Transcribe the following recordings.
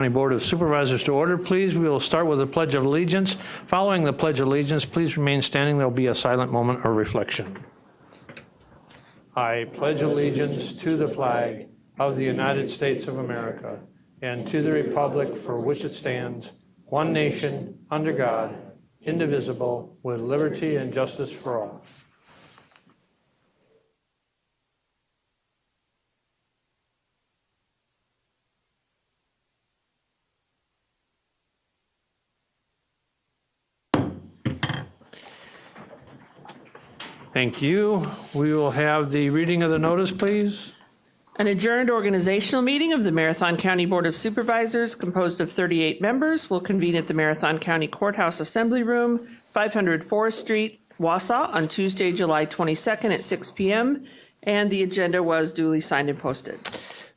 County Board of Supervisors to order, please. We will start with a Pledge of Allegiance. Following the Pledge of Allegiance, please remain standing. There will be a silent moment of reflection. I pledge allegiance to the flag of the United States of America and to the republic for which it stands, one nation, under God, indivisible, with liberty and justice for all. Thank you. We will have the reading of the notice, please. An adjourned organizational meeting of the Marathon County Board of Supervisors, composed of 38 members, will convene at the Marathon County Courthouse Assembly Room, 500 Forest Street, Wausau, on Tuesday, July 22nd at 6 p.m., and the agenda was duly signed and posted.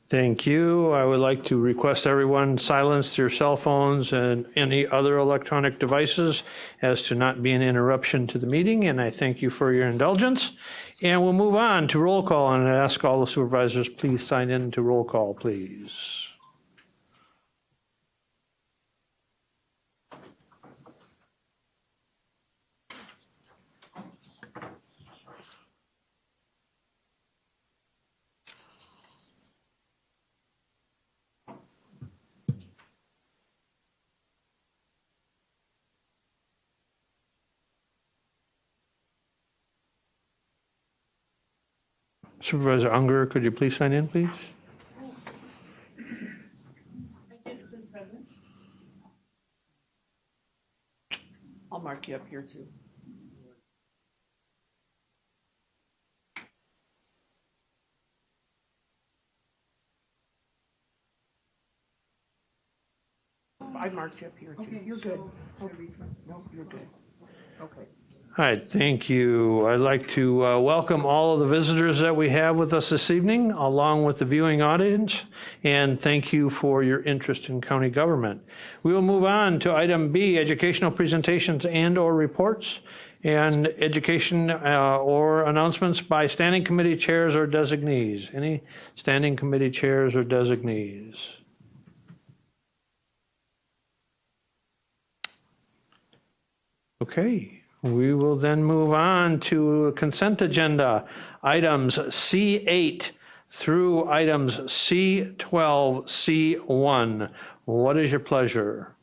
Thank you. I would like to request everyone silence their cell phones and any other electronic devices as to not be an interruption to the meeting, and I thank you for your indulgence. And we'll move on to roll call, and I ask all the supervisors, please sign in to roll call, please. Supervisor Unger, could you please sign in, please? I'll mark you up here too. I marked you up here too. Okay, you're good. No, you're good. Okay. All right, thank you. I'd like to welcome all of the visitors that we have with us this evening, along with the viewing audience, and thank you for your interest in county government. We will move on to item B, educational presentations and/or reports, and education or announcements by standing committee chairs or designees. Any standing committee chairs or designees? Okay. We will then move on to consent agenda, items C8 through items C12, C1. What is your pleasure?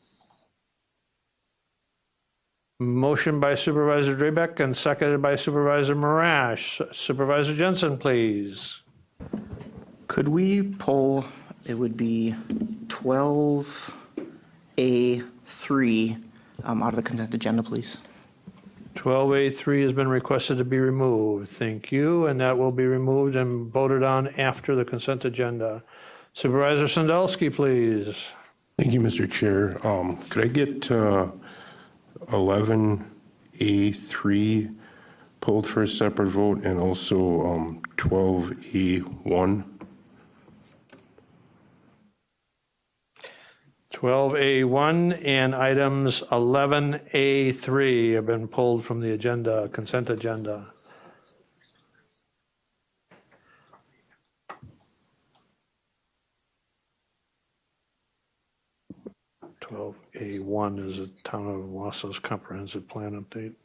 Motion by Supervisor Drabek and seconded by Supervisor Marash. Supervisor Jensen, please. Could we pull, it would be 12A3 out of the consent agenda, please? 12A3 has been requested to be removed. Thank you. And that will be removed and voted on after the consent agenda. Supervisor Sandelsky, please. Thank you, Mr. Chair. Could I get 11A3 pulled for a separate vote and also 12A1? 12A1 and items 11A3 have been pulled from the agenda, consent agenda. A1 is the Town of Wausau's comprehensive plan update.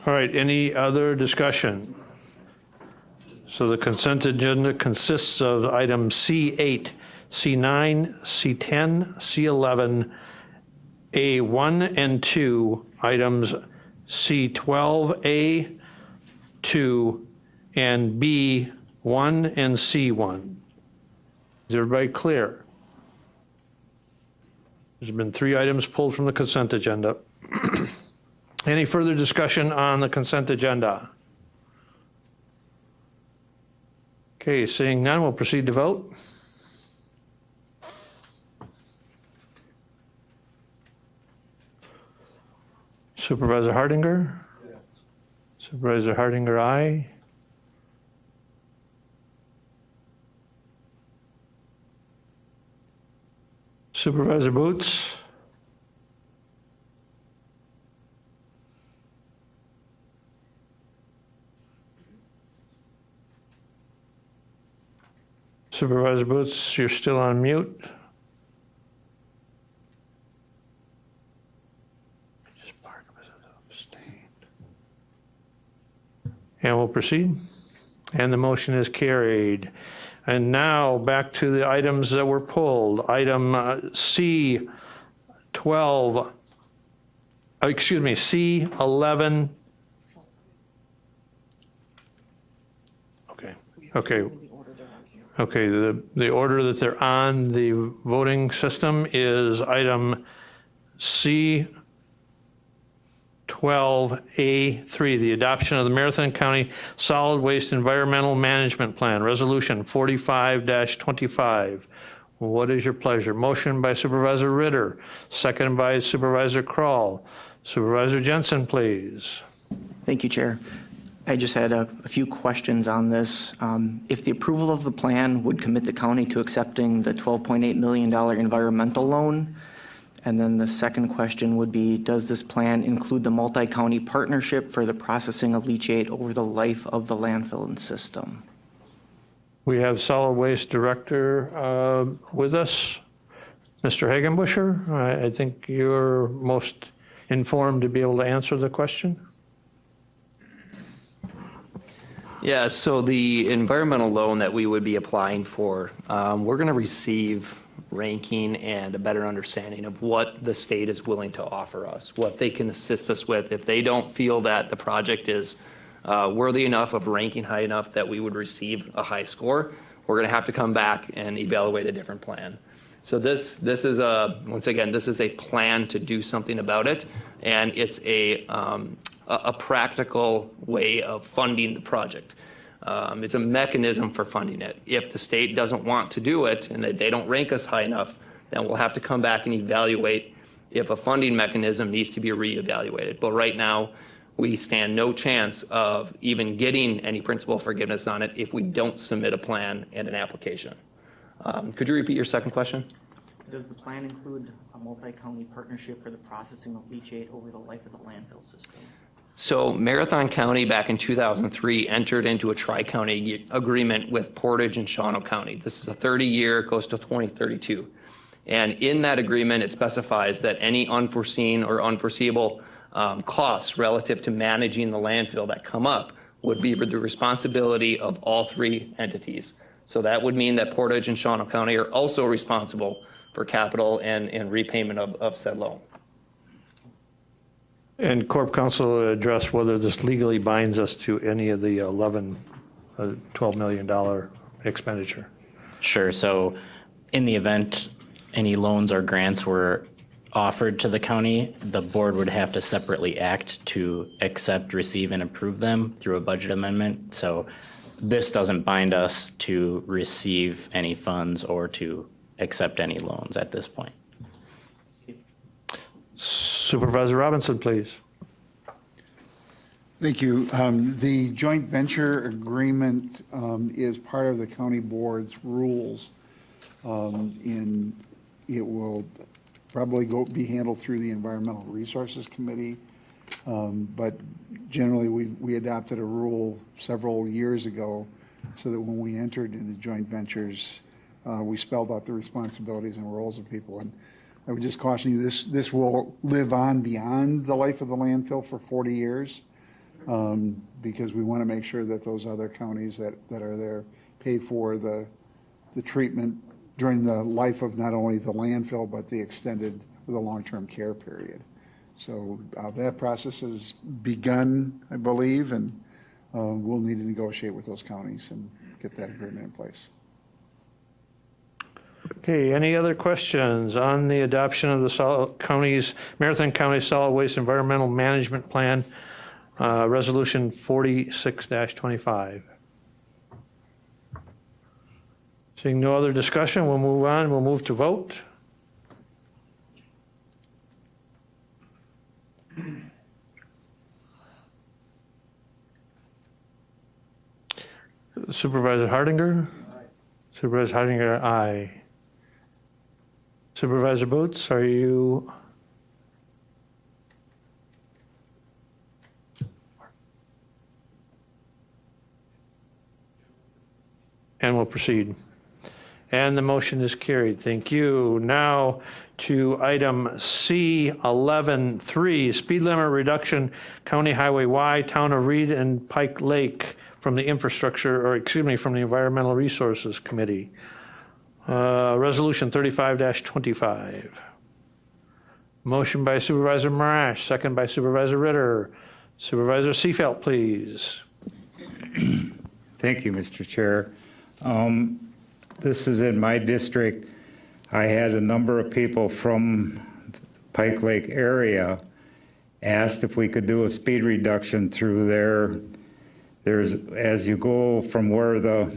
All right, any other discussion? So the consent agenda consists of items C8, C9, C10, C11, A1 and 2, items C12, A2, and B1 and C1. Is everybody clear? There's been 3 items pulled from the consent agenda. Any further discussion on the consent agenda? Okay, seeing none, we'll proceed to vote. Supervisor Hardinger? Yes. Supervisor Hardinger, aye. Supervisor Boots? Supervisor Boots, you're still on mute. And we'll proceed. And the motion is carried. And now back to the items that were pulled. Item C12, C11. Okay, the order that they're on the voting system is item C12A3, the adoption of the Marathon County Solid Waste Environmental Management Plan, Resolution 45-25. What is your pleasure? Motion by Supervisor Ritter, second by Supervisor Kroll. Supervisor Jensen, please. Thank you, Chair. I just had a few questions on this. If the approval of the plan would commit the county to accepting the $12.8 million environmental loan, and then the second question would be, does this plan include the multi-county partnership for the processing of leachate over the life of the landfill system? We have Solid Waste Director with us, Mr. Hagenbusher. I think you're most informed to be able to answer the question. Yeah, so the environmental loan that we would be applying for, we're going to receive ranking and a better understanding of what the state is willing to offer us, what they can assist us with. If they don't feel that the project is worthy enough of ranking high enough that we would receive a high score, we're going to have to come back and evaluate a different plan. So this is once again, this is a plan to do something about it, and it's a practical way of funding the project. It's a mechanism for funding it. If the state doesn't want to do it and they don't rank us high enough, then we'll have to come back and evaluate if a funding mechanism needs to be reevaluated. But right now, we stand no chance of even getting any principal forgiveness on it if we don't submit a plan and an application. Could you repeat your second question? Does the plan include a multi-county partnership for the processing of leachate over the life of the landfill system? So Marathon County back in 2003 entered into a tri-county agreement with Portage and Shawano County. This is a 30-year, it goes to 2032. And in that agreement, it specifies that any unforeseen or unforeseeable costs relative to managing the landfill that come up would be the responsibility of all 3 entities. So that would mean that Portage and Shawano County are also responsible for capital and repayment of said loan. And Corp Counsel addressed whether this legally binds us to any of the $12 million expenditure. Sure. So in the event any loans or grants were offered to the county, the board would have to separately act to accept, receive, and approve them through a budget amendment. So this doesn't bind us to receive any funds or to accept any loans at this point. Supervisor Robinson, please. Thank you. The joint venture agreement is part of the county board's rules. And it will probably be handled through the Environmental Resources Committee. But generally, we adopted a rule several years ago so that when we entered into joint ventures, we spelled out the responsibilities and roles of people. And I would just caution you, this will live on beyond the life of the landfill for 40 years. because we want to make sure that those other counties that are there pay for the treatment during the life of not only the landfill, but the extended, the long-term care period. So that process has begun, I believe, and we'll need to negotiate with those counties and get that agreement in place. Okay, any other questions on the adoption of the Marathon County Solid Waste Environmental Management Plan, Resolution 46-25? Seeing no other discussion, we'll move on. We'll move to vote. Supervisor Hardinger? Aye. Supervisor Hardinger, aye. Supervisor Boots, are you? And we'll proceed. And the motion is carried. Thank you. Now to item C11-3, speed limit reduction, County Highway Y, Town of Reed and Pike Lake from the from the Environmental Resources Committee. Resolution 35-25. Motion by Supervisor Marash, second by Supervisor Ritter. Supervisor Seifelt, please. Thank you, Mr. Chair. This is in my district. I had a number of people from Pike Lake area asked if we could do a speed reduction through there. There's, as you go from where the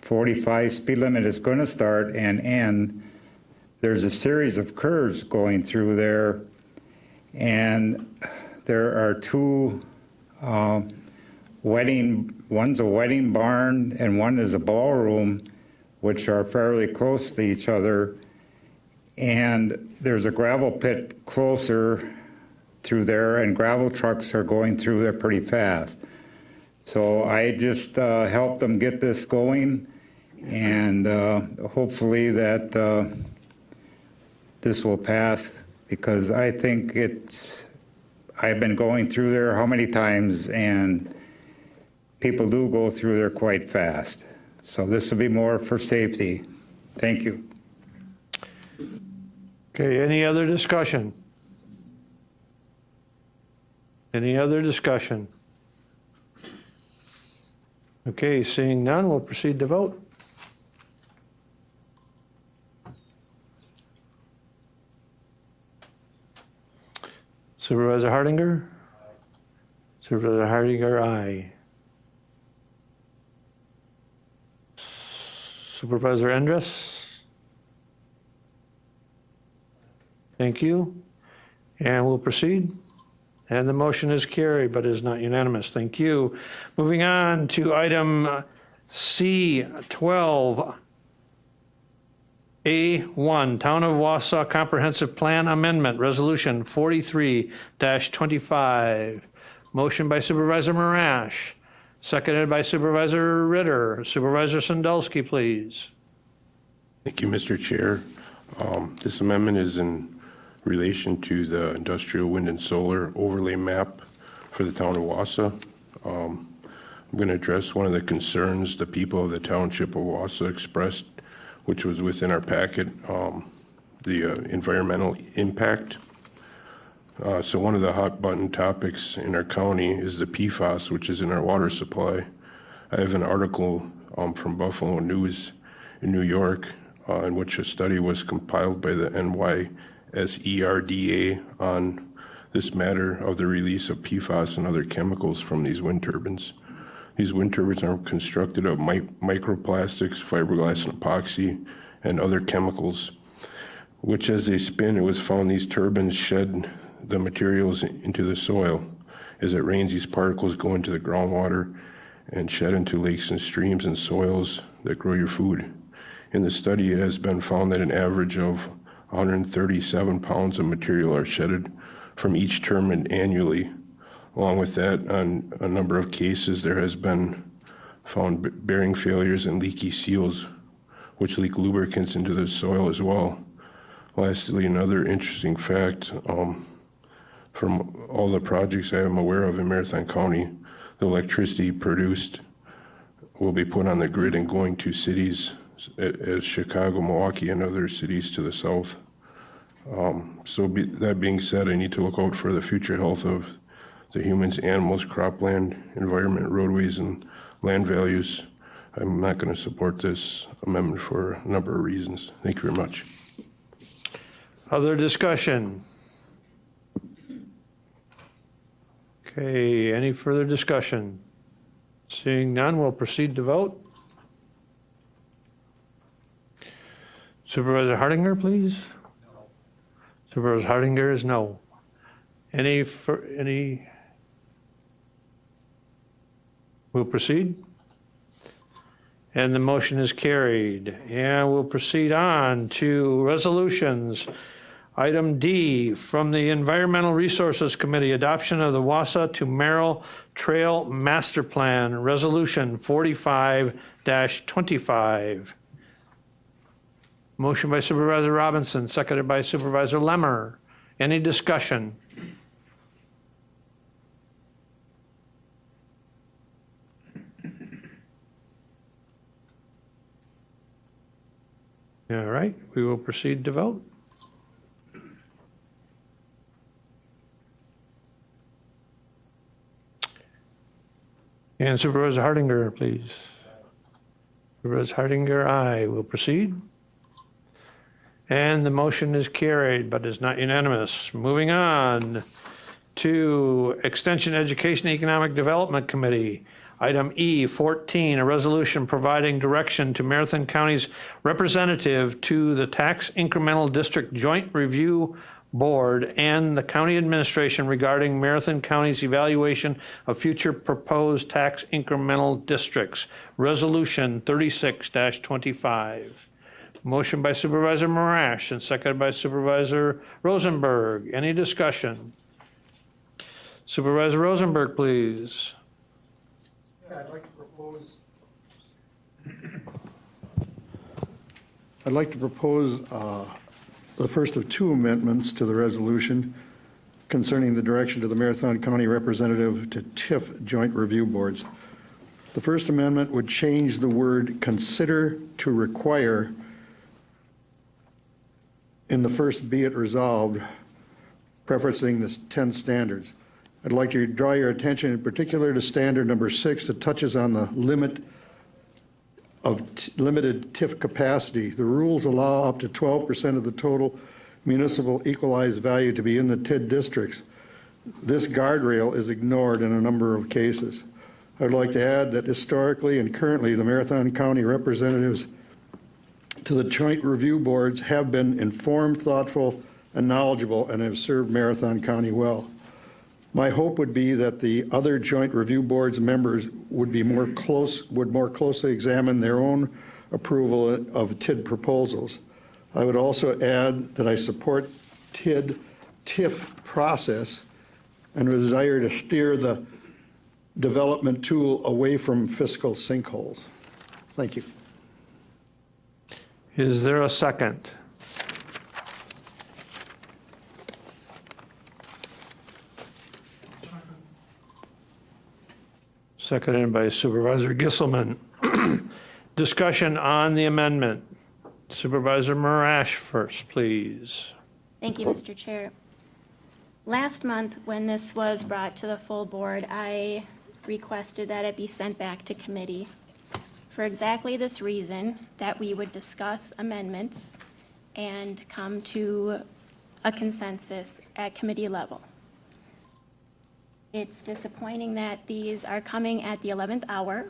45 speed limit is going to start and end, there's a series of curves going through there, and there are two one's a wedding barn and one is a ballroom, which are fairly close to each other, and there's a gravel pit closer through there, and gravel trucks are going through there pretty fast. So I just helped them get this going, and hopefully that this will pass, because I think I've been going through there how many times, and people do go through there quite fast. So this will be more for safety. Thank you. Okay, any other discussion? Any other discussion? Okay, seeing none, we'll proceed to vote. Supervisor Hardinger? Supervisor Hardinger, aye. Supervisor Endres? Thank you. And we'll proceed. And the motion is carried, but is not unanimous. Thank you. Moving on to item C12. A1, Town of Wausau Comprehensive Plan Amendment, Resolution 43-25. Motion by Supervisor Marash, seconded by Supervisor Ritter. Supervisor Sandulski, please. Thank you, Mr. Chair. This amendment is in relation to the industrial wind and solar overlay map for the town of Wausau. I'm going to address one of the concerns the people of the township of Wausau expressed, which was within our packet, the environmental impact. So one of the hot button topics in our county is the PFAS, which is in our water supply. I have an article from Buffalo News in New York in which a study was compiled by the NYSERDA on this matter of the release of PFAS and other chemicals from these wind turbines. These wind turbines are constructed of microplastics, fiberglass, and epoxy, and other chemicals, which as they spin, it was found these turbines shed the materials into the soil. As it rains, these particles go into the groundwater and shed into lakes and streams and soils that grow your food. In the study, it has been found that an average of 137 pounds of material are shedded from each turbine annually. Along with that, on a number of cases, there has been found bearing failures and leaky seals, which leak lubricants into the soil as well. Lastly, another interesting fact, From all the projects I am aware of in Marathon County, the electricity produced will be put on the grid and going to cities as Chicago, Milwaukee, and other cities to the south. That being said, I need to look out for the future health of the humans, animals, cropland, environment, roadways, and land values. I'm not going to support this amendment for a number of reasons. Thank you very much. Other discussion? Okay, any further discussion? Seeing none, we'll proceed to vote. Supervisor Hardinger, please. Supervisor Hardinger is no. Any? We'll proceed. And the motion is carried. And we'll proceed on to resolutions. Item D, from the Environmental Resources Committee, adoption of the Wausau to Merrill Trail Master Plan, Resolution 45-25. Motion by Supervisor Robinson, seconded by Supervisor Lemmer. Any discussion? All right, we will proceed to vote. And Supervisor Hardinger, please. Supervisor Hardinger, aye. We'll proceed. And the motion is carried, but is not unanimous. Moving on to Extension Education Economic Development Committee. Item E, 14, a resolution providing direction to Marathon County's representative to the Tax Incremental District Joint Review Board and the county administration regarding Marathon County's evaluation of future proposed tax incremental districts. Resolution 36-25. Motion by Supervisor Marash and seconded by Supervisor Rosenberg. Any discussion? Supervisor Rosenberg, please. I'd like to propose the first of two amendments to the resolution concerning the direction to the Marathon County representative to TIF joint review boards. The first amendment would change the word consider to require in the first be it resolved, preferencing the 10 standards. I'd like to draw your attention in particular to standard number 6 that touches on the limit of limited TIF capacity. The rules allow up to 12% of the total municipal equalized value to be in the TID districts. This guardrail is ignored in a number of cases. I'd like to add that historically and currently the Marathon County representatives to the joint review boards have been informed, thoughtful, and knowledgeable and have served Marathon County well. My hope would be that the other joint review boards members would more closely examine their own approval of TID proposals. I would also add that I support TIF process and desire to steer the development tool away from fiscal sinkholes. Thank you. Is there a second? Seconded by Supervisor Gisselman. Discussion on the amendment. Supervisor Marash first, please. Thank you, Mr. Chair. Last month, when this was brought to the full board, I requested that it be sent back to committee for exactly this reason, that we would discuss amendments and come to a consensus at committee level. It's disappointing that these are coming at the 11th hour.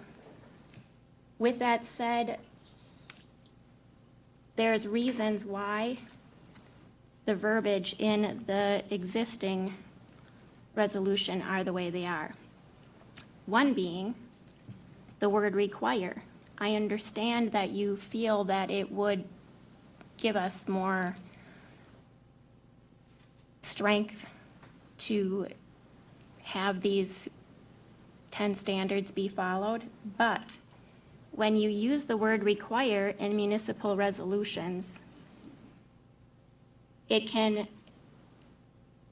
With that said, there's reasons why the verbiage in the existing resolution are the way they are. One being the word require. I understand that you feel that it would give us more strength to have these 10 standards be followed, but when you use the word require in municipal resolutions, it can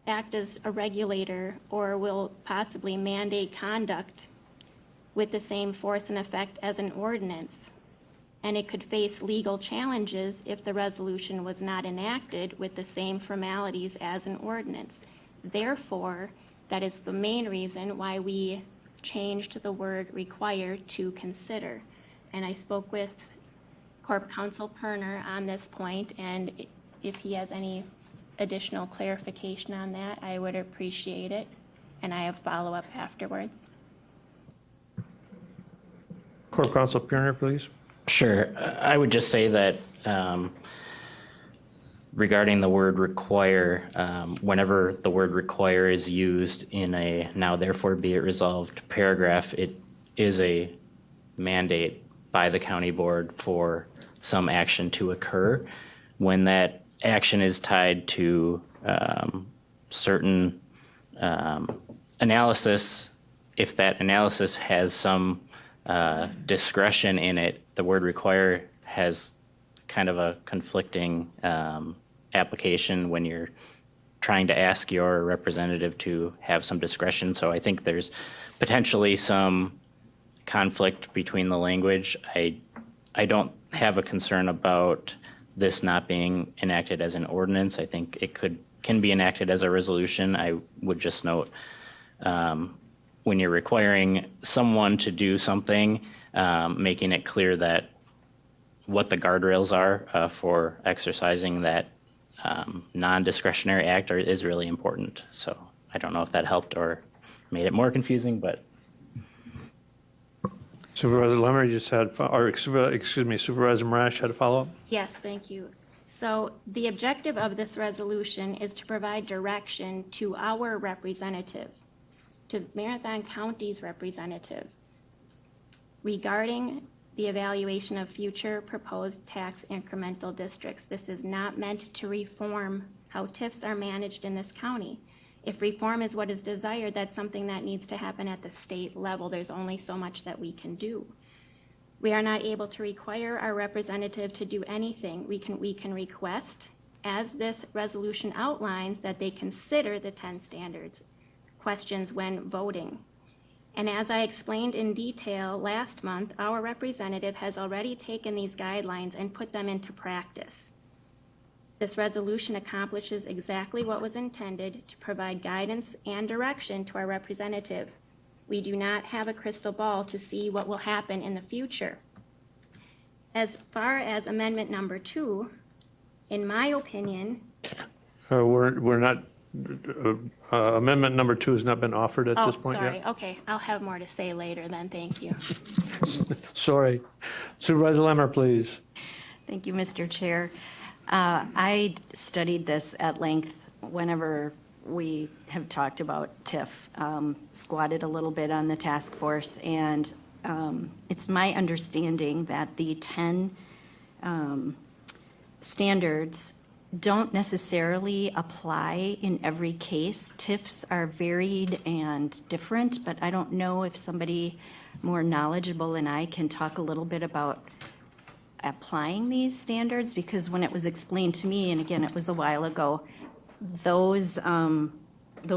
act as a regulator or will possibly mandate conduct with the same force and effect as an ordinance. And it could face legal challenges if the resolution was not enacted with the same formalities as an ordinance. Therefore, that is the main reason why we changed the word require to consider. And I spoke with Corp Counsel Perner on this point, and if he has any additional clarification on that, I would appreciate it. And I have follow-up afterwards. Corp Counsel Pirner, please. Sure. I would just say that regarding the word require, whenever the word require is used in a now therefore be it resolved paragraph, it is a mandate by the county board for some action to occur. When that action is tied to certain analysis, if that analysis has some discretion in it, the word require has kind of a conflicting application when you're trying to ask your representative to have some discretion. So I think there's potentially some conflict between the language. I don't have a concern about this not being enacted as an ordinance. I think it can be enacted as a resolution. I would just note when you're requiring someone to do something, making it clear that what the guardrails are for exercising that non-discretionary act is really important. So I don't know if that helped or made it more confusing, but. Supervisor Lemmer, you just had, or excuse me, Supervisor Marash had a follow-up? Yes, thank you. So the objective of this resolution is to provide direction to our representative, to Marathon County's representative, regarding the evaluation of future proposed tax incremental districts. This is not meant to reform how TIFs are managed in this county. If reform is what is desired, that's something that needs to happen at the state level. There's only so much that we can do. We are not able to require our representative to do anything. We can request, as this resolution outlines, that they consider the 10 standards questions when voting. And as I explained in detail last month, our representative has already taken these guidelines and put them into practice. This resolution accomplishes exactly what was intended, to provide guidance and direction to our representative. We do not have a crystal ball to see what will happen in the future. As far as amendment number 2, in my opinion, We're not, amendment number 2 has not been offered at this point sorry. yet? Okay, I'll have more to say later then, thank you. Sorry. Supervisor Lemmer, please. Thank you, Mr. Chair. I studied this at length whenever we have talked about TIF, squatted a little bit on the task force, and it's my understanding that the 10 standards don't necessarily apply in every case. TIFs are varied and different, but I don't know if somebody more knowledgeable than I can talk a little bit about applying these standards, because when it was explained to me, and again, it was a while ago, those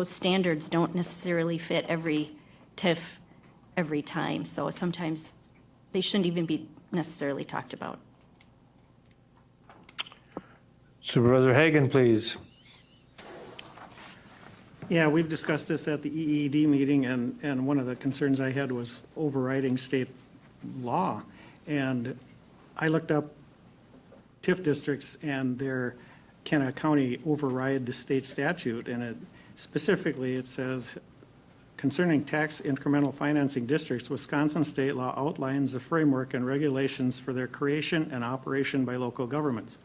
standards don't necessarily fit every TIF every time. So sometimes they shouldn't even be necessarily talked about. Supervisor Hagan, please. Yeah, we've discussed this at the EED meeting, and one of the concerns I had was overriding state law. And I looked up TIF districts, and can a county override the state statute? And specifically, it says, concerning tax incremental financing districts, Wisconsin state law outlines the framework and regulations for their creation and operation by local governments.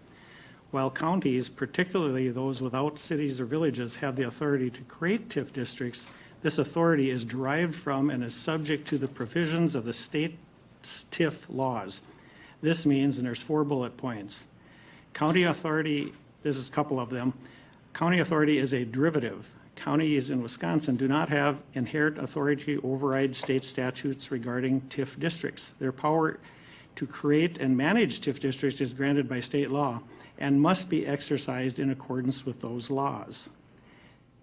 While counties, particularly those without cities or villages, have the authority to create TIF districts, this authority is derived from and is subject to the provisions of the state TIF laws. This means, and there's 4 bullet points, county authority, this is a couple of them, county authority is a derivative. Counties in Wisconsin do not have inherent authority to override state statutes regarding TIF districts. Their power to create and manage TIF districts is granted by state law and must be exercised in accordance with those laws.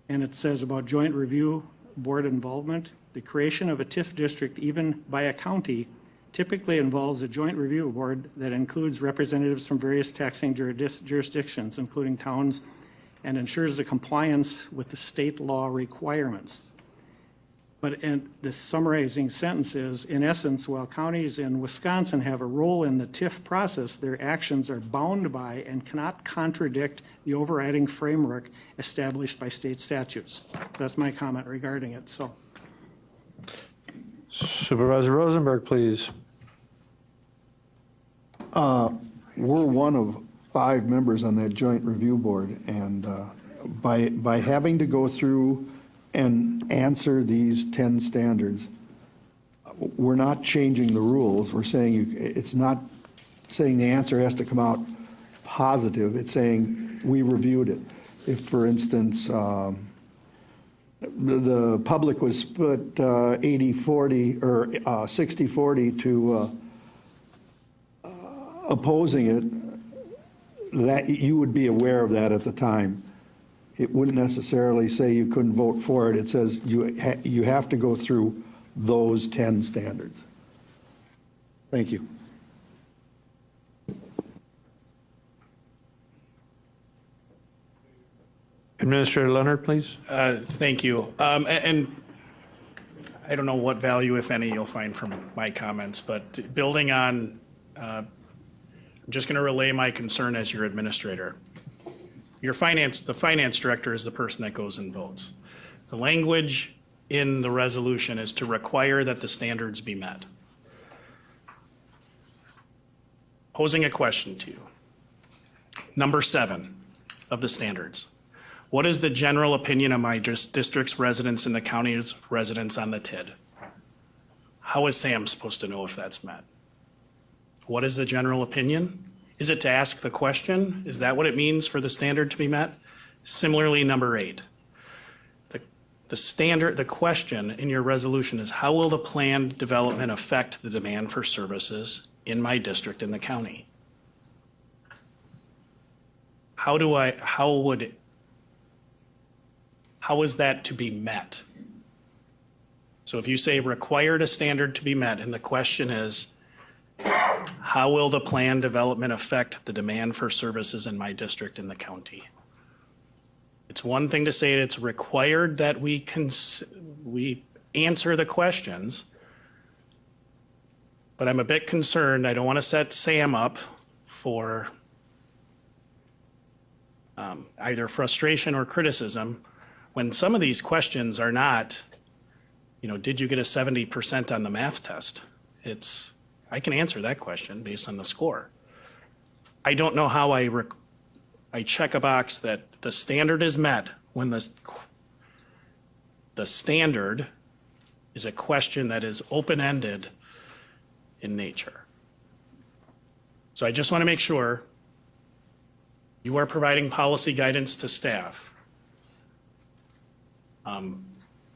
And it says about joint review board involvement, the creation of a TIF district, even by a county, typically involves a joint review board that includes representatives from various taxing jurisdictions, including towns, and ensures the compliance with the state law requirements. But and the summarizing sentence is, in essence, while counties in Wisconsin have a role in the TIF process, their actions are bound by and cannot contradict the overriding framework established by state statutes. That's my comment regarding it, so. Supervisor Rosenberg, please. We're one of 5 members on that joint review board, and by having to go through and answer these 10 standards, we're not changing the rules. We're saying it's not saying the answer has to come out positive. It's saying we reviewed it. If, for instance, the public was split 80-40 or 60-40 to opposing it, that you would be aware of that at the time. It wouldn't necessarily say you couldn't vote for it. It says you have to go through those 10 standards. Thank you. Administrator Leonard, please. Thank you. And I don't know what value, if any, you'll find from my comments, but building on, I'm just going to relay my concern as your administrator. The finance director is the person that goes and votes. The language in the resolution is to require that the standards be met. Posing a question to you. Number 7 of the standards. What is the general opinion of my district's residents and the county's residents on the TID? How is Sam supposed to know if that's met? What is the general opinion? Is it to ask the question? Is that what it means for the standard to be met? Similarly, number 8. The question in your resolution is, how will the planned development affect the demand for services in my district in the county? How is that to be met? So if you say required a standard to be met, and the question is, how will the planned development affect the demand for services in my district in the county? It's one thing to say it's required that we answer the questions, but I'm a bit concerned. I don't want to set Sam up for either frustration or criticism when some of these questions are not, did you get a 70% on the math test? I can answer that question based on the score. I don't know how I check a box that the standard is met when the standard is a question that is open-ended in nature. So I just want to make sure you are providing policy guidance to staff.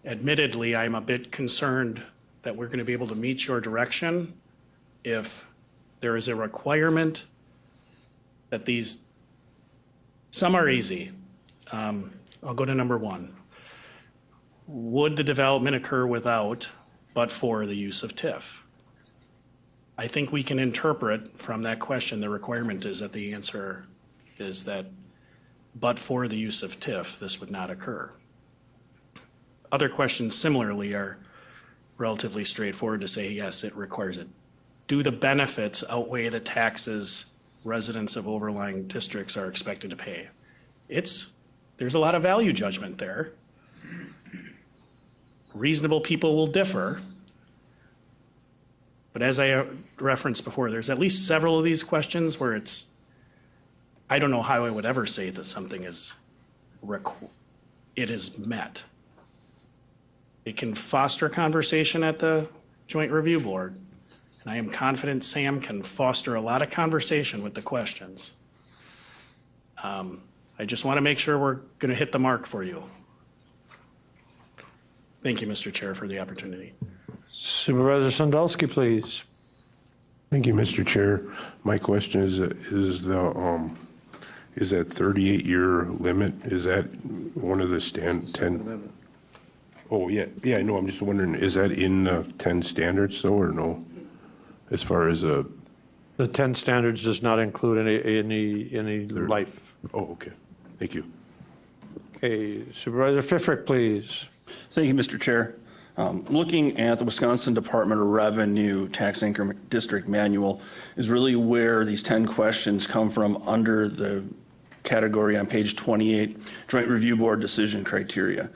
Admittedly, I'm a bit concerned that we're going to be able to meet your direction if there is a requirement that some are easy. I'll go to number 1. Would the development occur without, but for the use of TIF? I think we can interpret from that question, the requirement is that the answer is that, but for the use of TIF, this would not occur. Other questions similarly are relatively straightforward to say, yes, it requires it. Do the benefits outweigh the taxes residents of overlying districts are expected to pay? There's a lot of value judgment there. Reasonable people will differ. But as I referenced before, there's at least several of these questions where I don't know how I would ever say that something is met. It can foster conversation at the Joint Review Board. And I am confident Sam can foster a lot of conversation with the questions. I just want to make sure we're going to hit the mark for you. Thank you, Mr. Chair, for the opportunity. Supervisor Sandalski, please. Thank you, Mr. Chair. My question is is that 38-year limit, is that one of the 10? Oh, yeah, I know, I'm just wondering, is that in 10 standards though, or no? As far as The 10 standards does not include any light. oh, okay, thank you. Okay, Supervisor Pfeffrick, please. Thank you, Mr. Chair. Looking at the Wisconsin Department of Revenue Tax Increment District Manual is really where these 10 questions come from under the category on page 28, Joint Review Board Decision Criteria.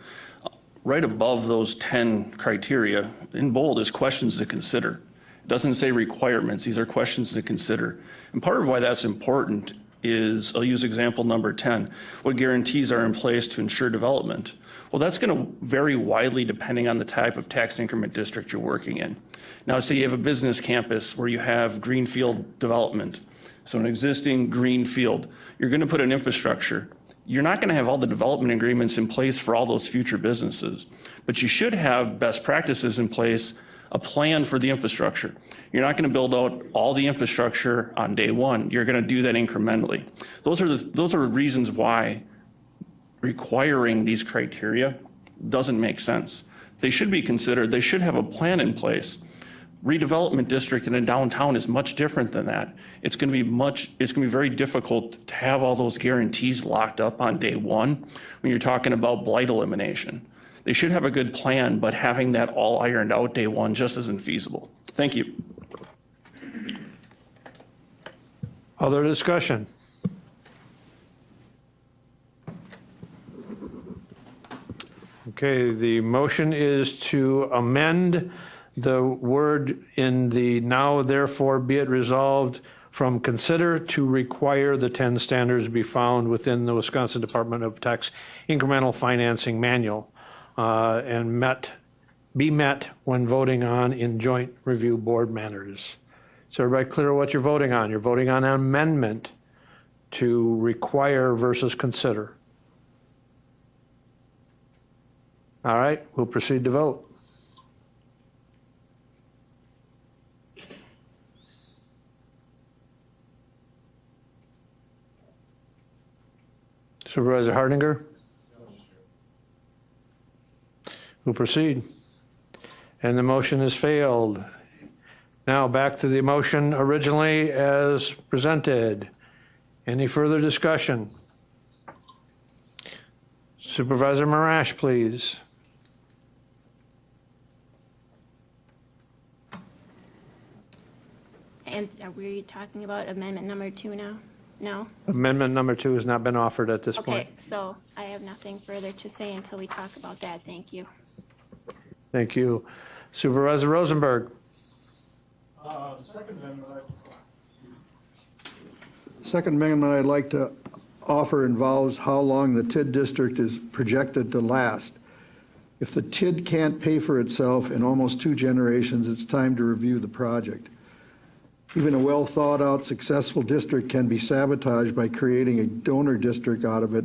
Right above those 10 criteria, in bold, is questions to consider. It doesn't say requirements. These are questions to consider. And part of why that's important is, I'll use example number 10, what guarantees are in place to ensure development? Well, that's going to vary widely depending on the type of tax increment district you're working in. Now, say you have a business campus where you have greenfield development. So an existing greenfield, you're going to put an infrastructure. You're not going to have all the development agreements in place for all those future businesses, but you should have best practices in place, a plan for the infrastructure. You're not going to build out all the infrastructure on day one. You're going to do that incrementally. Those are reasons why requiring these criteria doesn't make sense. They should be considered. They should have a plan in place. Redevelopment district in a downtown is much different than that. It's going to be very difficult to have all those guarantees locked up on day one when you're talking about blight elimination. They should have a good plan, but having that all ironed out day one just isn't feasible. Thank you. Other discussion? Okay, the motion is to amend the word in the now therefore be it resolved from consider to require the 10 standards be found within the Wisconsin Department of Tax Incremental Financing Manual and be met when voting on in joint review board matters. Is everybody clear what you're voting on? You're voting on an amendment to require versus consider. All right, we'll proceed to vote. Supervisor Hardinger? We'll proceed. And the motion has failed. Now back to the motion originally as presented. Any further discussion? Supervisor Marash, please. And are we talking about amendment number 2 now? No? Amendment number 2 has not been offered at this point. Okay, so I have nothing further to say until we talk about that. Thank you. Thank you. Supervisor Rosenberg. Second amendment I'd like to offer involves how long the TID district is projected to last. If the TID can't pay for itself in almost 2 generations, it's time to review the project. Even a well-thought-out, successful district can be sabotaged by creating a donor district out of it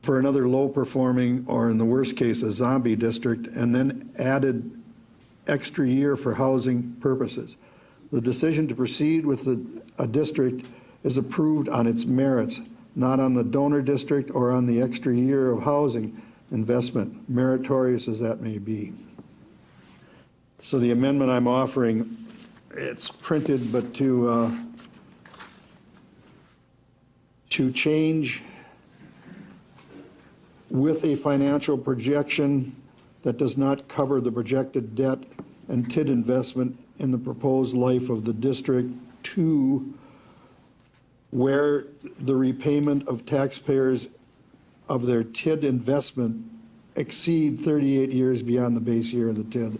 for another low-performing, or in the worst case, a zombie district, and then added extra year for housing purposes. The decision to proceed with a district is approved on its merits, not on the donor district or on the extra year of housing investment, meritorious as that may be. So the amendment I'm offering, it's printed, but to change with a financial projection that does not cover the projected debt and TID investment in the proposed life of the district to where the repayment of taxpayers of their TID investment exceed 38 years beyond the base year of the TID.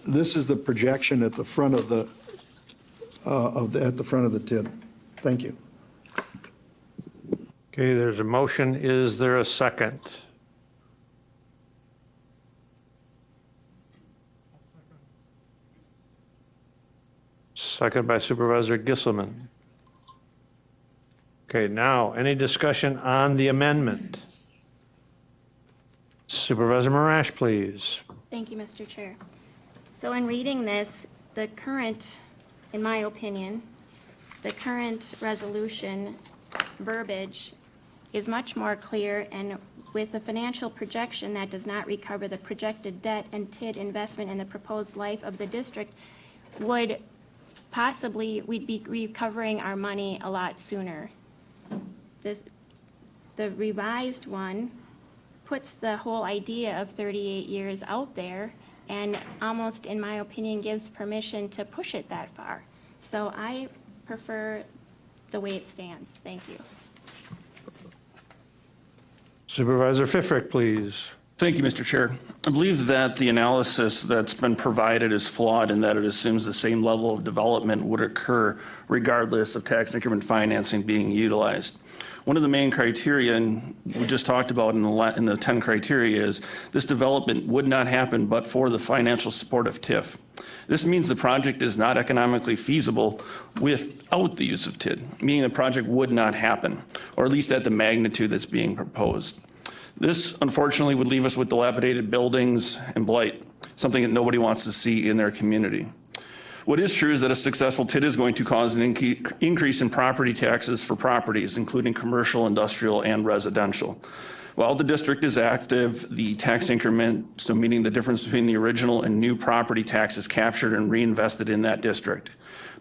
This is the projection at the front of the TID. Thank you. Okay, there's a motion. Is there a second? Second by Supervisor Gisselman. Okay, now, any discussion on the amendment? Supervisor Marash, please. Thank you, Mr. Chair. So in reading this, the current, in my opinion, the current resolution verbiage is much more clear, and with a financial projection that does not recover the projected debt and TID investment in the proposed life of the district, would possibly, we'd be recovering our money a lot sooner. The revised one puts the whole idea of 38 years out there and almost, in my opinion, gives permission to push it that far. So I prefer the way it stands. Thank you. Supervisor Pfeffrick, please. Thank you, Mr. Chair. I believe that the analysis that's been provided is flawed in that it assumes the same level of development would occur regardless of tax increment financing being utilized. One of the main criteria, and we just talked about in the 10 criteria, is this development would not happen but for the financial support of TIF. This means the project is not economically feasible without the use of TID, meaning the project would not happen, or at least at the magnitude that's being proposed. This, unfortunately, would leave us with dilapidated buildings and blight, something that nobody wants to see in their community. What is true is that a successful TID is going to cause an increase in property taxes for properties, including commercial, industrial, and residential. While the district is active, the tax increment, so meaning the difference between the original and new property tax, is captured and reinvested in that district.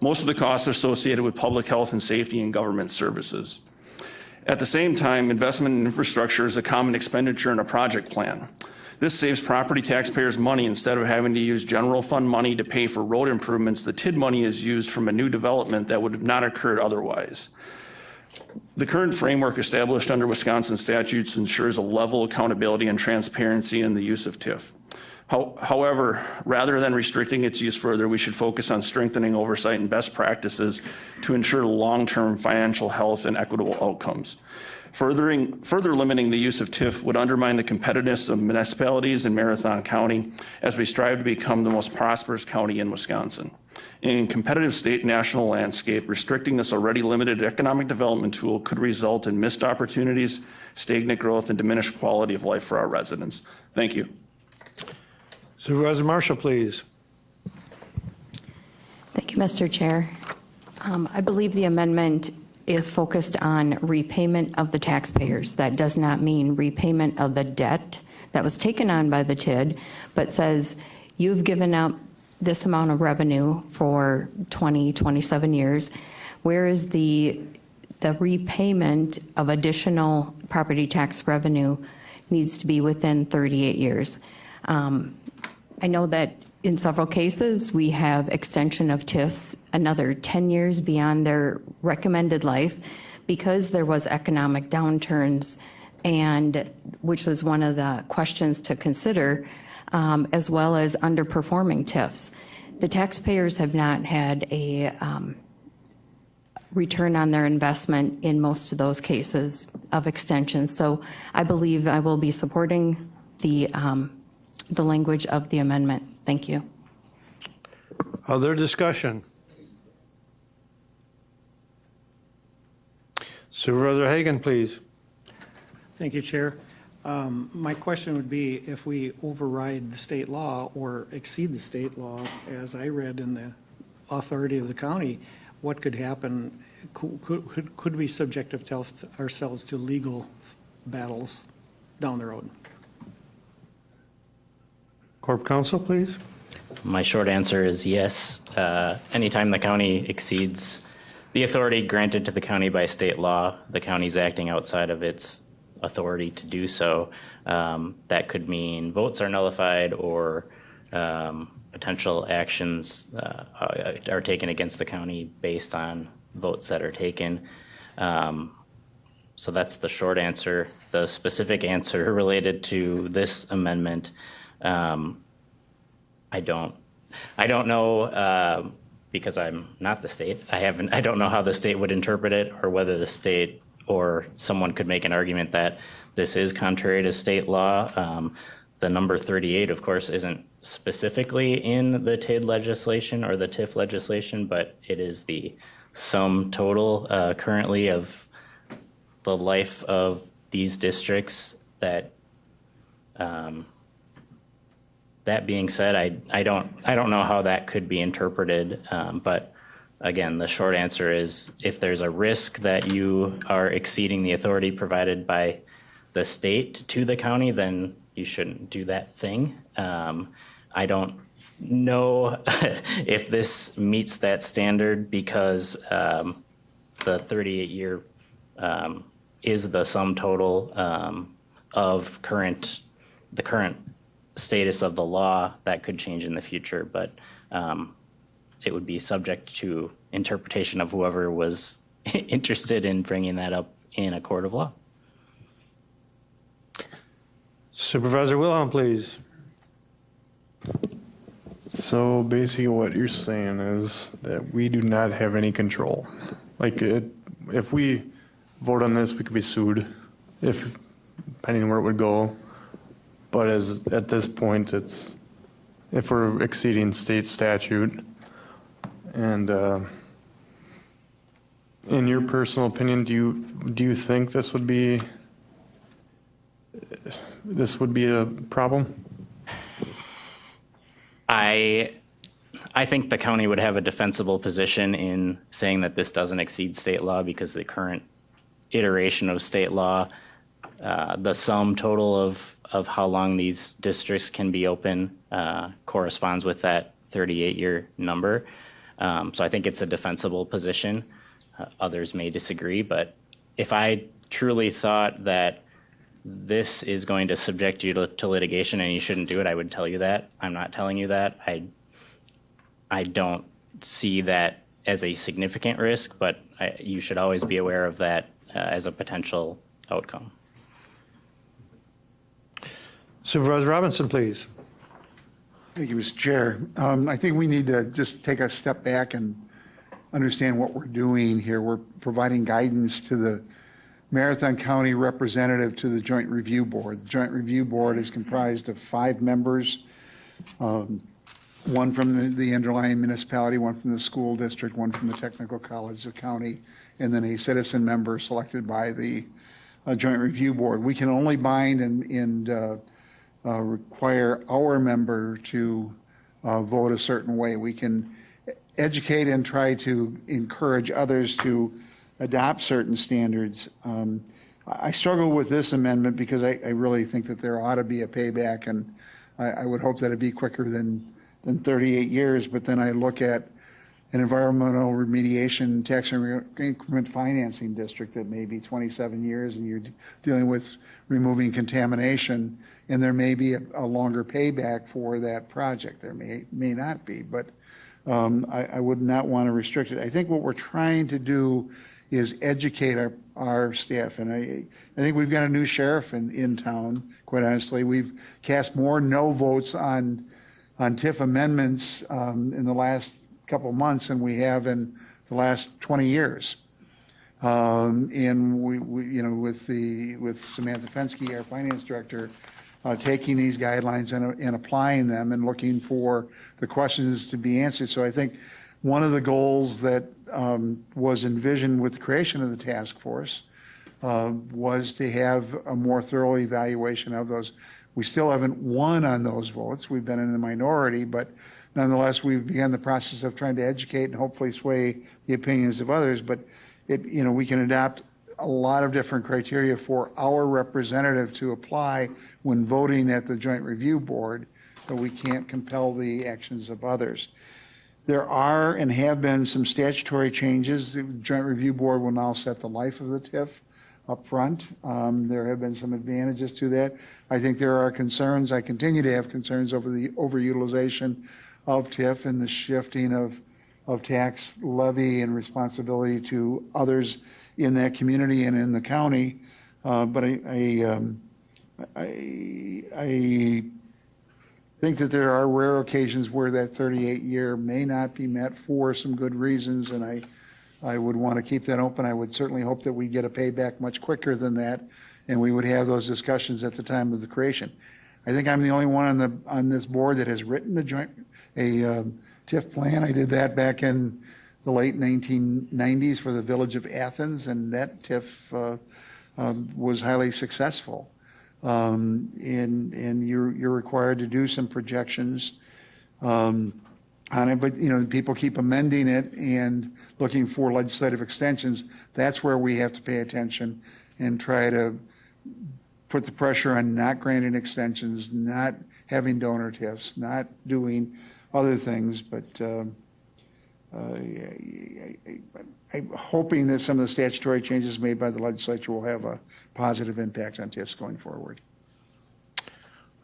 Most of the costs are associated with public health and safety and government services. At the same time, investment in infrastructure is a common expenditure in a project plan. This saves property taxpayers money. Instead of having to use general fund money to pay for road improvements, the TID money is used from a new development that would have not occurred otherwise. The current framework established under Wisconsin statutes ensures a level of accountability and transparency in the use of TIF. However, rather than restricting its use further, we should focus on strengthening oversight and best practices to ensure long-term financial health and equitable outcomes. Further limiting the use of TIF would undermine the competitiveness of municipalities in Marathon County as we strive to become the most prosperous county in Wisconsin. In a competitive state national landscape, restricting this already limited economic development tool could result in missed opportunities, stagnant growth, and diminished quality of life for our residents. Thank you. Supervisor Marshall, please. Thank you, Mr. Chair. I believe the amendment is focused on repayment of the taxpayers. That does not mean repayment of the debt that was taken on by the TID, but says you've given up this amount of revenue for 20, 27 years. Where is the repayment of additional property tax revenue needs to be within 38 years. I know that in several cases, we have extension of TIFs another 10 years beyond their recommended life because there was economic downturns, and which was one of the questions to consider, as well as underperforming TIFs. The taxpayers have not had a return on their investment in most of those cases of extension. So I believe I will be supporting the language of the amendment. Thank you. Other discussion? Supervisor Hagan, please. Thank you, Chair. My question would be if we override the state law or exceed the state law, as I read in the authority of the county, what could happen? Could we subject ourselves to legal battles down the road? Corp Counsel, please. My short answer is yes. Anytime the county exceeds the authority granted to the county by state law, the county's acting outside of its authority to do so. That could mean votes are nullified or potential actions are taken against the county based on votes that are taken. So that's the short answer. The specific answer related to this amendment, I don't know because I'm not the state. I don't know how the state would interpret it, or whether the state or someone could make an argument that this is contrary to state law. The number 38, of course, isn't specifically in the TID legislation or the TIF legislation, but it is the sum total currently of the life of these districts. That being said, I don't know how that could be interpreted, but again, the short answer is if there's a risk that you are exceeding the authority provided by the state to the county, then you shouldn't do that thing. I don't know if this meets that standard because the 38-year is the sum total of the current status of the law. That could change in the future, but it would be subject to interpretation of whoever was interested in bringing that up in a court of law. Supervisor Wilhelm, please. So basically what you're saying is that we do not have any control. Like if we vote on this, we could be sued depending on where it would go. But at this point, it's if we're exceeding state statute. And in your personal opinion, do you think this would be a problem? I think the county would have a defensible position in saying that this doesn't exceed state law because the current iteration of state law, the sum total of how long these districts can be open corresponds with that 38-year number. So I think it's a defensible position. Others may disagree, but if I truly thought that this is going to subject you to litigation and you shouldn't do it, I would tell you that. I'm not telling you that. I don't see that as a significant risk, but you should always be aware of that as a potential outcome. Supervisor Robinson, please. Thank you, Mr. Chair. I think we need to just take a step back and understand what we're doing here. We're providing guidance to the Marathon County representative to the Joint Review Board. The Joint Review Board is comprised of 5 members, one from the underlying municipality, one from the school district, one from the technical college, the county, and then a citizen member selected by the Joint Review Board. We can only bind and require our member to vote a certain way. We can educate and try to encourage others to adopt certain standards. I struggle with this amendment because I really think that there ought to be a payback, and I would hope that it'd be quicker than 38 years. But then I look at an environmental remediation tax increment financing district that may be 27 years, and you're dealing with removing contamination, and there may be a longer payback for that project. There may not be, but I would not want to restrict it. I think what we're trying to do is educate our staff. And I think we've got a new sheriff in town, quite honestly. We've cast more no votes on TIF amendments in the last couple of months than we have in the last 20 years. And we with Samantha Fensky, our finance director, taking these guidelines and applying them and looking for the questions to be answered. So I think one of the goals that was envisioned with the creation of the task force was to have a more thorough evaluation of those. We still haven't won on those votes. We've been in the minority, but nonetheless, we've begun the process of trying to educate and hopefully sway the opinions of others. But we can adopt a lot of different criteria for our representative to apply when voting at the Joint Review Board, but we can't compel the actions of others. There are and have been some statutory changes. The Joint Review Board will now set the life of the TIF up front. There have been some advantages to that. I think there are concerns. I continue to have concerns over the overutilization of TIF and the shifting of tax levy and responsibility to others in that community and in the county. But I think that there are rare occasions where that 38-year may not be met for some good reasons, and I would want to keep that open. I would certainly hope that we get a payback much quicker than that, and we would have those discussions at the time of the creation. I think I'm the only one on this board that has written a TIF plan. I did that back in the late 1990s for the village of Athens, and that TIF was highly successful. And you're required to do some projections on it, but, people keep amending it and looking for legislative extensions. That's where we have to pay attention and try to put the pressure on not granting extensions, not having donor TIFs, not doing other things, but I'm hoping that some of the statutory changes made by the legislature will have a positive impact on TIFs going forward.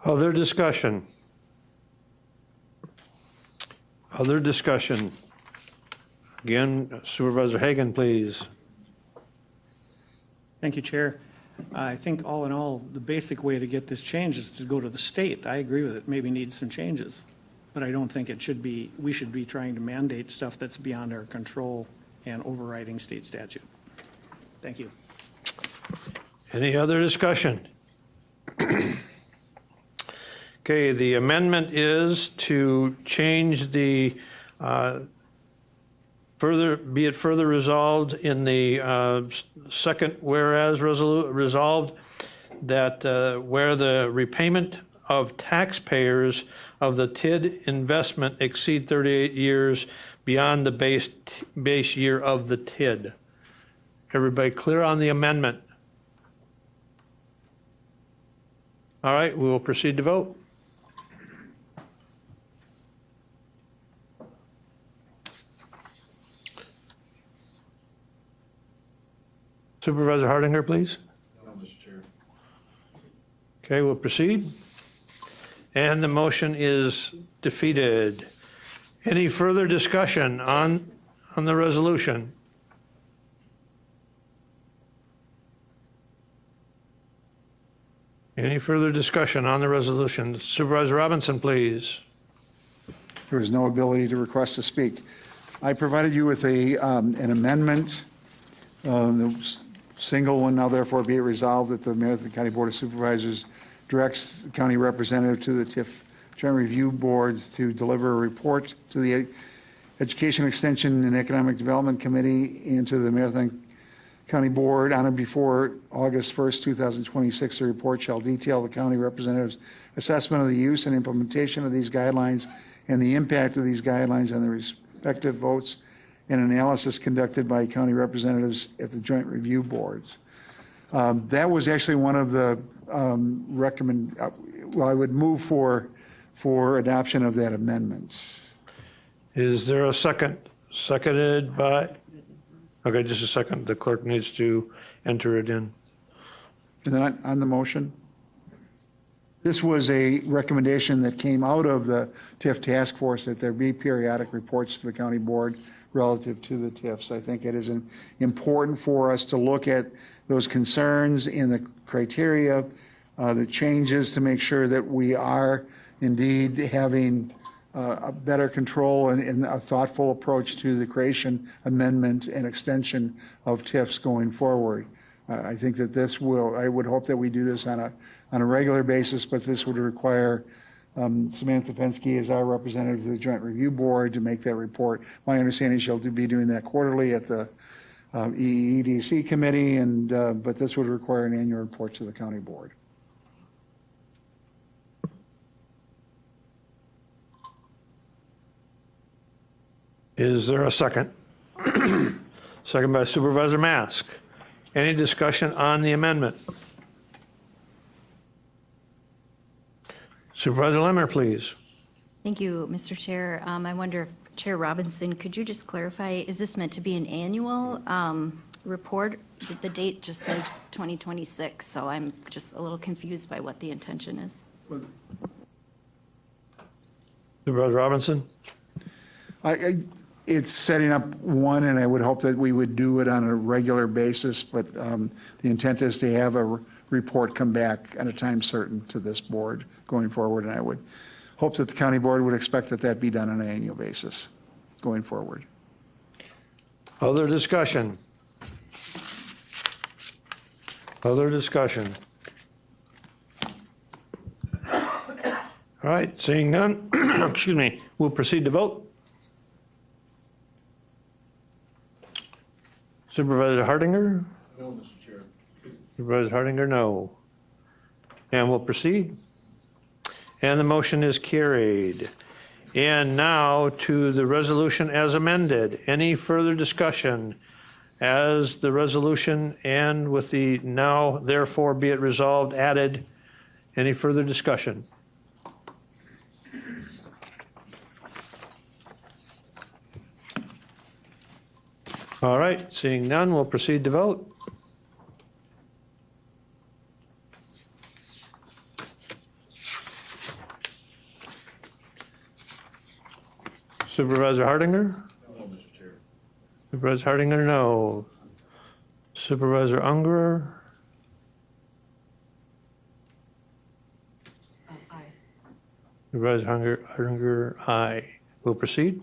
Other discussion? Other discussion? Again, Supervisor Hagan, please. Thank you, Chair. I think all in all, the basic way to get this changed is to go to the state. I agree with it, maybe needs some changes. But I don't think we should be trying to mandate stuff that's beyond our control and overriding state statute. Thank you. Any other discussion? Okay, the amendment is to change the, be it further resolved in the second whereas resolved that where the repayment of taxpayers of the TID investment exceed 38 years beyond the base year of the TID. Everybody clear on the amendment? All right, we will proceed to vote. Supervisor Hardinger, please. No, Mr. Chair. Okay, we'll proceed. And the motion is defeated. Any further discussion on the resolution? Any further discussion on the resolution? Supervisor Robinson, please. There is no ability to request to speak. I provided you with an amendment, the single one, now therefore be it resolved that the Marathon County Board of Supervisors directs the county representative to the TIF Joint Review Boards to deliver a report to the Education Extension and Economic Development Committee and to the Marathon County Board on or before August 1st, 2026. The report shall detail the county representative's assessment of the use and implementation of these guidelines and the impact of these guidelines on the respective votes and analysis conducted by county representatives at the Joint Review Boards. That was actually one of the I would move for adoption of that amendment. Is there a second? Seconded by, okay, just a second. The clerk needs to enter it in. And then on the motion, this was a recommendation that came out of the TIF task force that there be periodic reports to the county board relative to the TIFs. I think it is important for us to look at those concerns and the criteria, the changes to make sure that we are indeed having a better control and a thoughtful approach to the creation, amendment, and extension of TIFs going forward. I think that I would hope that we do this on a regular basis, but this would require Samantha Fenske as our representative to the Joint Review Board to make that report. My understanding is she'll be doing that quarterly at the EEDC committee, but this would require an annual report to the county board. Is there a second? Second by Supervisor Mask. Any discussion on the amendment? Supervisor Lemmer, please. Thank you, Mr. Chair. I wonder if Chair Robinson, could you just clarify, is this meant to be an annual report? The date just says 2026, so I'm just a little confused by what the intention is. Supervisor Robinson? It's setting up one, and I would hope that we would do it on a regular basis, but the intent is to have a report come back at a time certain to this board going forward, and I would hope that the county board would expect that that be done on an annual basis going forward. Other discussion? Other discussion? All right, seeing none, excuse me, we'll proceed to vote. Supervisor Hardinger? No, Mr. Chair. Supervisor Hardinger, no. And we'll proceed. And the motion is carried. And now to the resolution as amended. Any further discussion as the resolution and with the now therefore be it resolved added? Any further discussion? All right, seeing none, we'll proceed to vote. Supervisor Hardinger? No, Mr. Chair. Supervisor Hardinger, no. Supervisor Unger? Aye. Supervisor Hardinger, aye. We'll proceed.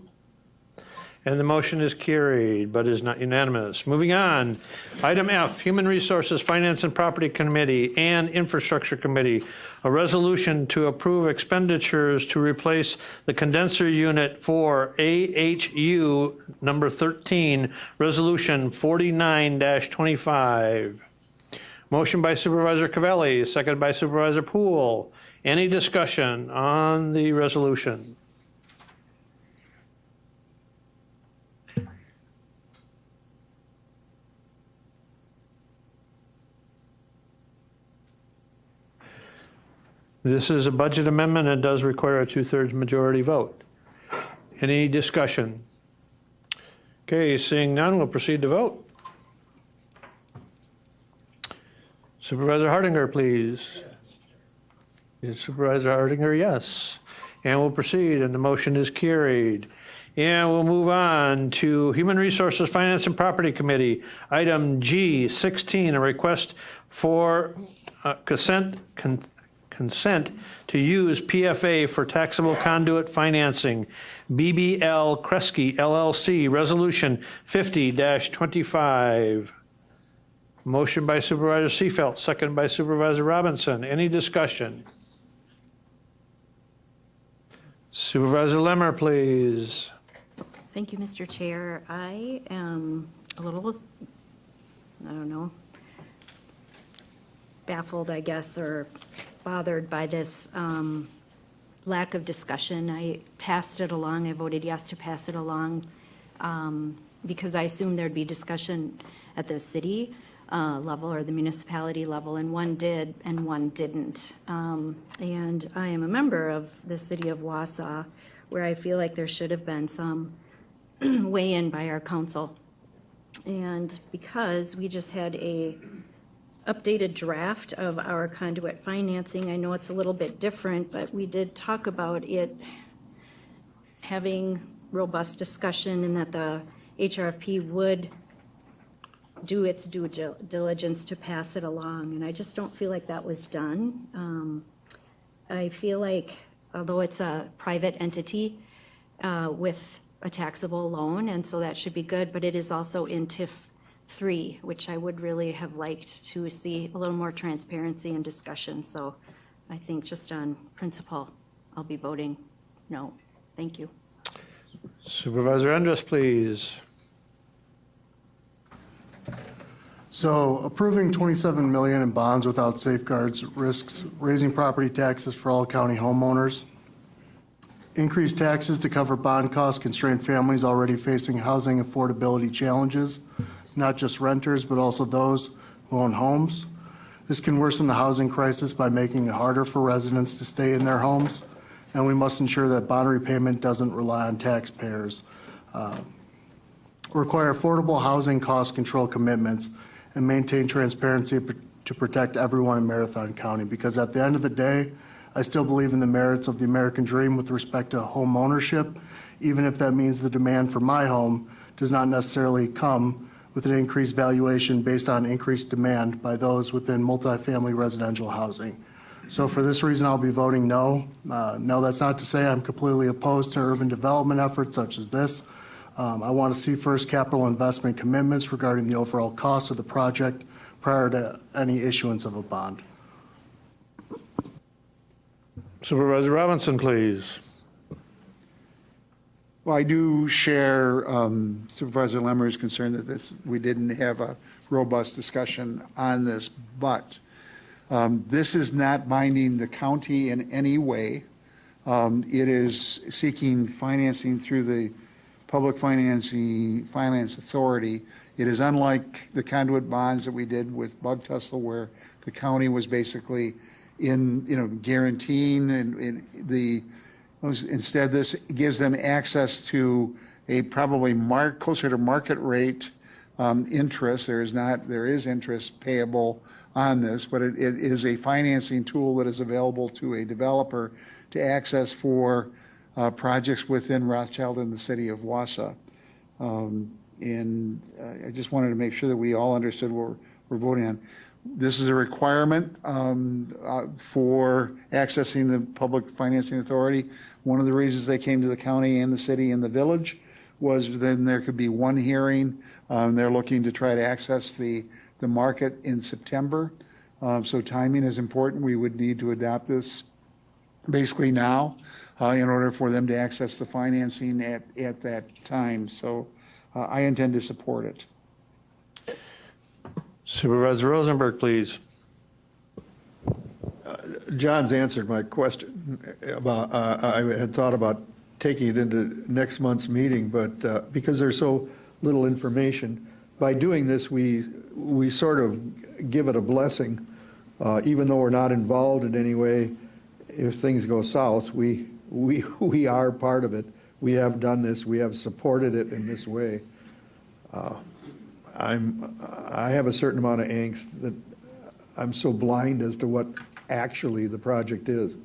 And the motion is carried, but is not unanimous. Moving on. Item F, Human Resources, Finance and Property Committee and Infrastructure Committee. A resolution to approve expenditures to replace the condenser unit for AHU number 13, Resolution 49-25. Motion by Supervisor Cavelli, seconded by Supervisor Poole. Any discussion on the resolution? This is a budget amendment and does require a 2/3 majority vote. Any discussion? Okay, seeing none, we'll proceed to vote. Supervisor Hardinger, please. Supervisor Hardinger, yes. And we'll proceed, and the motion is carried. And we'll move on to Human Resources, Finance and Property Committee. Item G16, a request for consent to use PFA for taxable conduit financing, BBL Kresge LLC, Resolution 50-25. Motion by Supervisor Seifelt, second by Supervisor Robinson. Any discussion? Supervisor Lemmer, please. Thank you, Mr. Chair. I am a little, I don't know, baffled, I guess, or bothered by this lack of discussion. I passed it along. I voted yes to pass it along because I assumed there'd be discussion at the city level or the municipality level, and one did and one didn't. And I am a member of the city of Wausau, where I feel like there should have been some weigh-in by our council. And because we just had a updated draft of our conduit financing, I know it's a little bit different, but we did talk about it having robust discussion and that the HRFP would do its due diligence to pass it along. And I just don't feel like that was done. I feel like, although it's a private entity with a taxable loan, and so that should be good, but it is also in TIF 3, which I would really have liked to see a little more transparency and discussion. So I think just on principle, I'll be voting no. Thank you. Supervisor Andrus, please. So approving $27 million in bonds without safeguards risks raising property taxes for all county homeowners. Increased taxes to cover bond costs constrain families already facing housing affordability challenges, not just renters, but also those who own homes. This can worsen the housing crisis by making it harder for residents to stay in their homes, and we must ensure that bond repayment doesn't rely on taxpayers. Require affordable housing cost control commitments and maintain transparency to protect everyone in Marathon County, because at the end of the day, I still believe in the merits of the American dream with respect to home ownership, even if that means the demand for my home does not necessarily come with an increased valuation based on increased demand by those within multifamily residential housing. So for this reason, I'll be voting no. No, that's not to say I'm completely opposed to urban development efforts such as this. I want to see first capital investment commitments regarding the overall cost of the project prior to any issuance of a bond. Supervisor Robinson, please. Well, I do share Supervisor Lemmer's concern that we didn't have a robust discussion on this, but this is not binding the county in any way. It is seeking financing through the Public Finance Authority. It is unlike the conduit bonds that we did with Bug Tussle, where the county was basically guaranteeing instead this gives them access to a probably closer to market rate interest. There is interest payable on this, but it is a financing tool that is available to a developer to access for projects within Rothschild and the city of Wausau. And I just wanted to make sure that we all understood what we're voting on. This is a requirement for accessing the Public Financing Authority. One of the reasons they came to the county and the city and the village was then there could be one hearing. They're looking to try to access the market in September. So timing is important. We would need to adopt this basically now in order for them to access the financing at that time. So I intend to support it. Supervisor Rosenberg, please. John's answered my question about, I had thought about taking it into next month's meeting, but because there's so little information, by doing this, we sort of give it a blessing, even though we're not involved in any way. If things go south, we are part of it. We have done this. We have supported it in this way. I have a certain amount of angst that I'm so blind as to what actually the project is.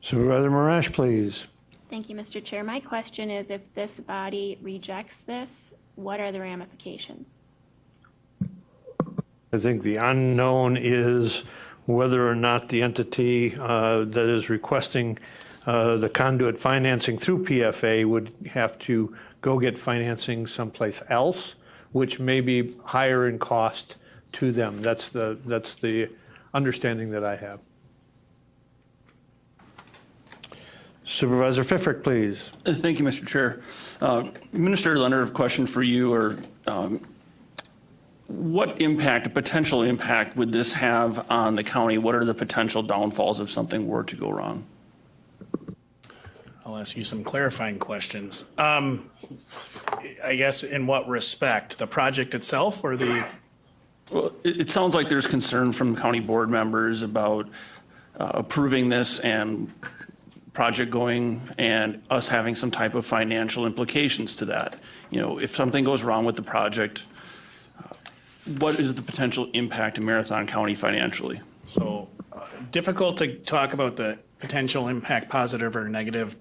Supervisor Marash, please. Thank you, Mr. Chair. My question is, if this body rejects this, what are the ramifications? I think the unknown is whether or not the entity that is requesting the conduit financing through PFA would have to go get financing someplace else, which may be higher in cost to them. That's the understanding that I have. Supervisor Pfifferich, please. Thank you, Mr. Chair. Minister Leonard, a question for you, or what potential impact would this have on the county? What are the potential downfalls if something were to go wrong? I'll ask you some clarifying questions. I guess in what respect? The project itself or the? Well, it sounds like there's concern from county board members about approving this and project going and us having some type of financial implications to that. If something goes wrong with the project, what is the potential impact to Marathon County financially? So difficult to talk about the potential impact, positive or negative,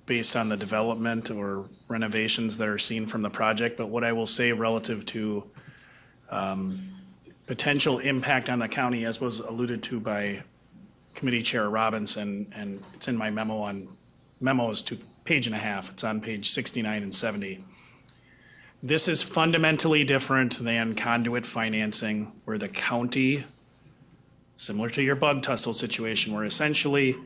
based on the development or renovations that are seen from the project. But what I will say relative to potential impact on the county, as was alluded to by Committee Chair Robinson, and it's in my memos to page and a half. It's on page 69 and 70. This is fundamentally different than conduit financing, where the county, similar to your Bug Tussle situation, where essentially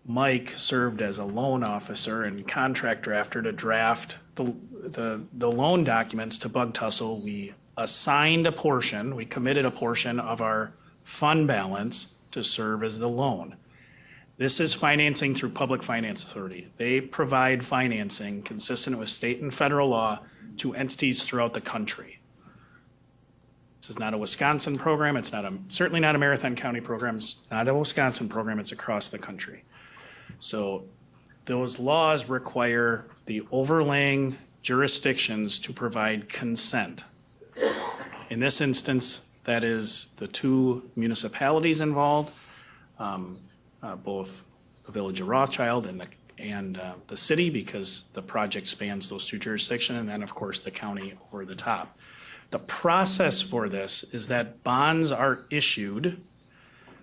Mike served as a loan officer and contract drafter to draft the loan documents to Bug Tussle. We assigned a portion, we committed a portion of our fund balance to serve as the loan. This is financing through Public Finance Authority. They provide financing consistent with state and federal law to entities throughout the country. This is not a Wisconsin program. It's certainly not a Marathon County program. It's not a Wisconsin program. It's across the country. So those laws require the overlaying jurisdictions to provide consent. In this instance, that is the two municipalities involved, both the Village of Rothschild and the city, because the project spans those two jurisdictions, and then of course the county over the top. The process for this is that bonds are issued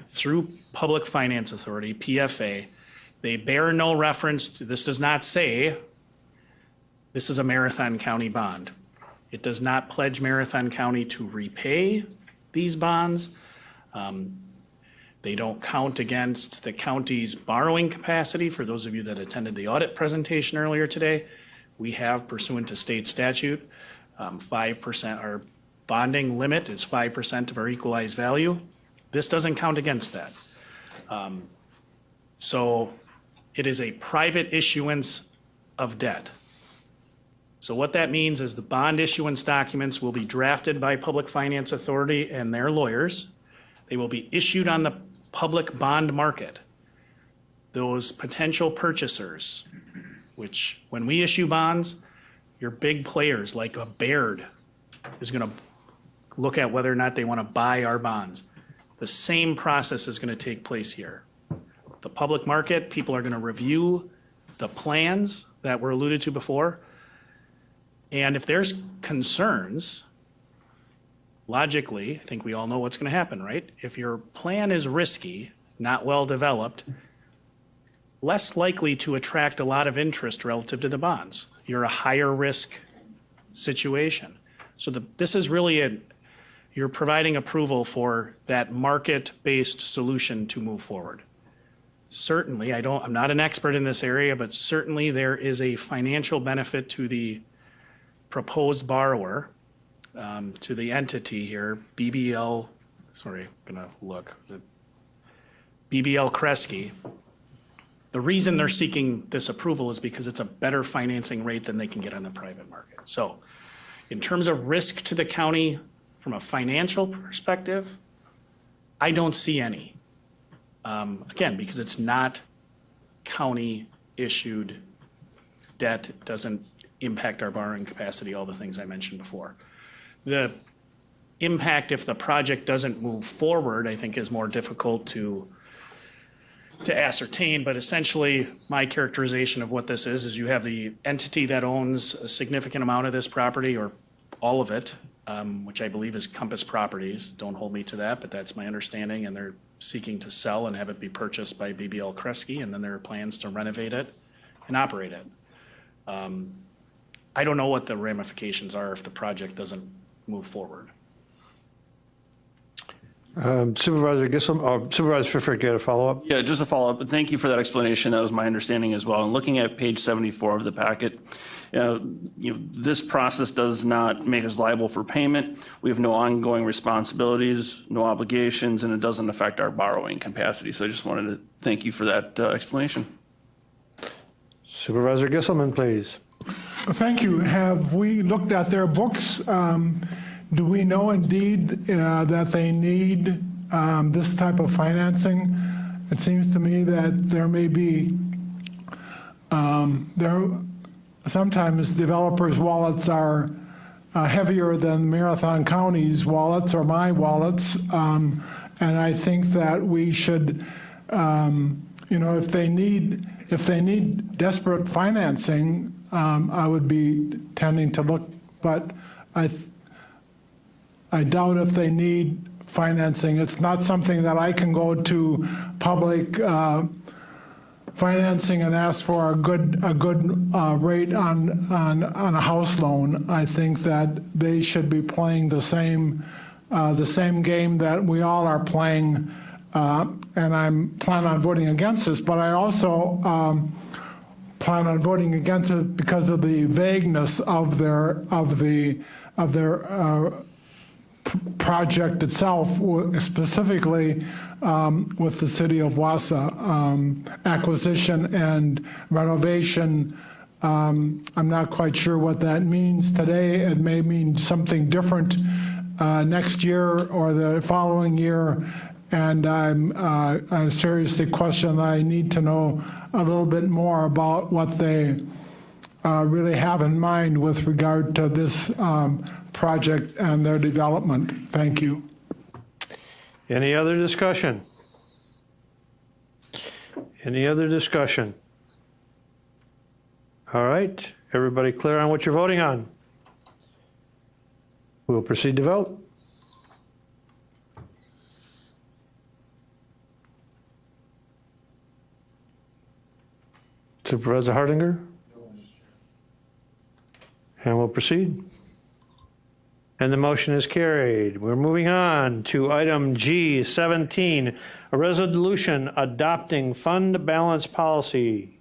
through Public Finance Authority, PFA. They bear no reference to, this does not say this is a Marathon County bond. It does not pledge Marathon County to repay these bonds. They don't count against the county's borrowing capacity. For those of you that attended the audit presentation earlier today, we have, pursuant to state statute, 5%, our bonding limit is 5% of our equalized value. This doesn't count against that. So it is a private issuance of debt. So what that means is the bond issuance documents will be drafted by Public Finance Authority and their lawyers. They will be issued on the public bond market. Those potential purchasers, which when we issue bonds, your big players like a Baird is going to look at whether or not they want to buy our bonds. The same process is going to take place here. The public market, people are going to review the plans that were alluded to before. And if there's concerns, logically, I think we all know what's going to happen, right? If your plan is risky, not well developed, less likely to attract a lot of interest relative to the bonds. You're a higher risk situation. So this is really you're providing approval for that market-based solution to move forward. Certainly, I'm not an expert in this area, but certainly there is a financial benefit to the proposed borrower, to the entity here, BBL, sorry, I'm gonna look, is it BBL Kresge. The reason they're seeking this approval is because it's a better financing rate than they can get on the private market. So in terms of risk to the county from a financial perspective, I don't see any. Again, because it's not county-issued debt, it doesn't impact our borrowing capacity, all the things I mentioned before. The impact if the project doesn't move forward, I think is more difficult to ascertain, but essentially my characterization of what this is you have the entity that owns a significant amount of this property or all of it, which I believe is Compass Properties. Don't hold me to that, but that's my understanding, and they're seeking to sell and have it be purchased by BBL Kresge, and then there are plans to renovate it and operate it. I don't know what the ramifications are if the project doesn't move forward. Supervisor Gissel, or Supervisor Pfeffer, you had a follow-up? Yeah, just a follow-up. And thank you for that explanation. That was my understanding as well. And looking at page 74 of the packet, this process does not make us liable for payment. We have no ongoing responsibilities, no obligations, and it doesn't affect our borrowing capacity. So I just wanted to thank you for that explanation. Supervisor Gisselman, please. Thank you. Have we looked at their books? Do we know indeed that they need this type of financing? It seems to me that there may be, sometimes developers' wallets are heavier than Marathon County's wallets or my wallets. And I think that we should, if they need desperate financing, I would be tending to look, but I doubt if they need financing. It's not something that I can go to public financing and ask for a good rate on a house loan. I think that they should be playing the same game that we all are playing, and I'm planning on voting against this. But I also plan on voting against it because of the vagueness of their project itself, specifically with the city of Wausau. Acquisition and renovation, I'm not quite sure what that means today. It may mean something different next year or the following year, and I seriously question. I need to know a little bit more about what they really have in mind with regard to this project and their development. Thank you. Any other discussion? Any other discussion? All right, everybody clear on what you're voting on? We'll proceed to vote. Supervisor Hardinger? And we'll proceed. And the motion is carried. We're moving on to item G17, a resolution adopting fund balance policy.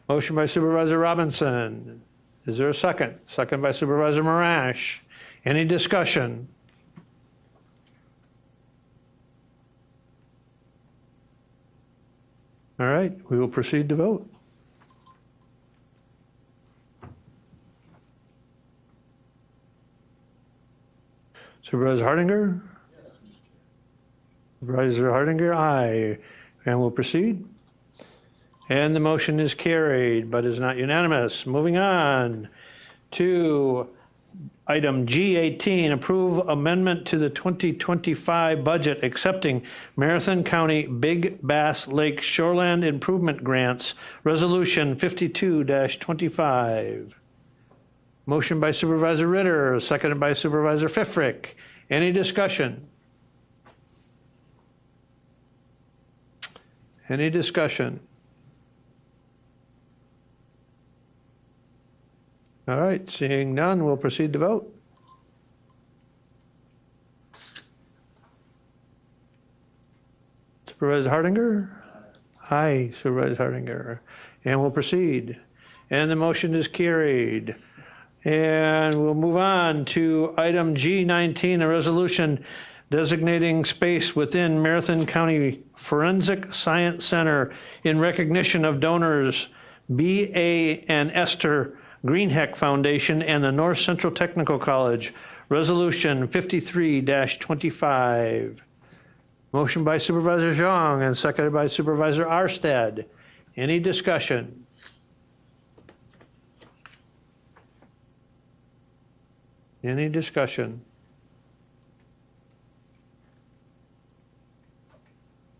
Motion by Supervisor Robinson. Is there a second? Second by Supervisor Marash. Any discussion? right, we will proceed to vote. Supervisor Hardinger? Supervisor Hardinger, aye. And we'll proceed. And the motion is carried, but is not unanimous. Moving on to item G18, approve amendment to the 2025 budget accepting Marathon County Big Bass Lake Shoreland Improvement Grants, Resolution 52-25. Motion by Supervisor Ritter, seconded by Supervisor Pfeffrick. Any discussion? Any discussion? All right, seeing none, we'll proceed to vote. Supervisor Hardinger? Aye, Supervisor Hardinger. And we'll proceed. And the motion is carried. And we'll move on to item G19, a resolution designating space within Marathon County Forensic Science Center in recognition of donors B.A. and Esther Greenheck Foundation and the North Central Technical College, Resolution 53-25. Motion by Supervisor Zhang and seconded by Supervisor Arstead. Any discussion? Any discussion?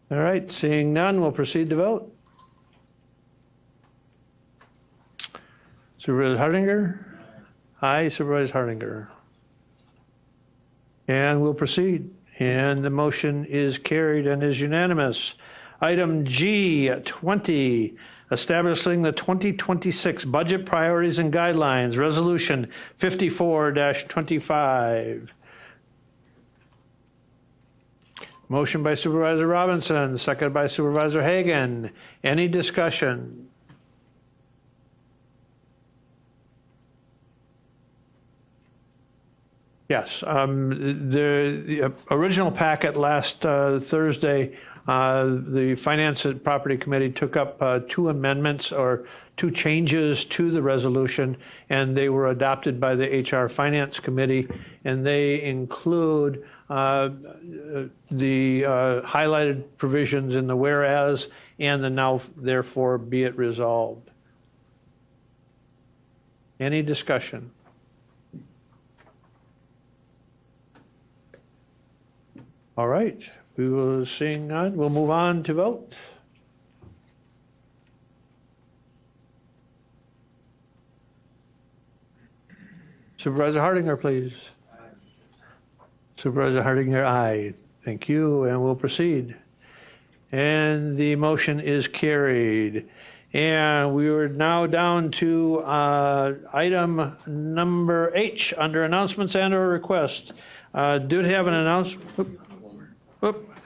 All right, seeing none, we'll proceed to vote. Supervisor Hardinger? Aye, Supervisor Hardinger. And we'll proceed. And the motion is carried and is unanimous. Item G20, establishing the 2026 budget priorities and guidelines, Resolution 54-25. Motion by Supervisor Robinson, seconded by Supervisor Hagan. Any discussion? Yes, the original packet last Thursday, the Finance and Property Committee took up two amendments or two changes to the resolution, and they were adopted by the HR Finance Committee, and they include the highlighted provisions in the whereas and the now therefore be it resolved. Any discussion? All right, we will seeing none. We'll move on to vote. Supervisor Hardinger, please. Supervisor Hardinger, aye. Thank you, and we'll proceed. And the motion is carried. And we are now down to item number H under announcements and or requests. Did have an announcement.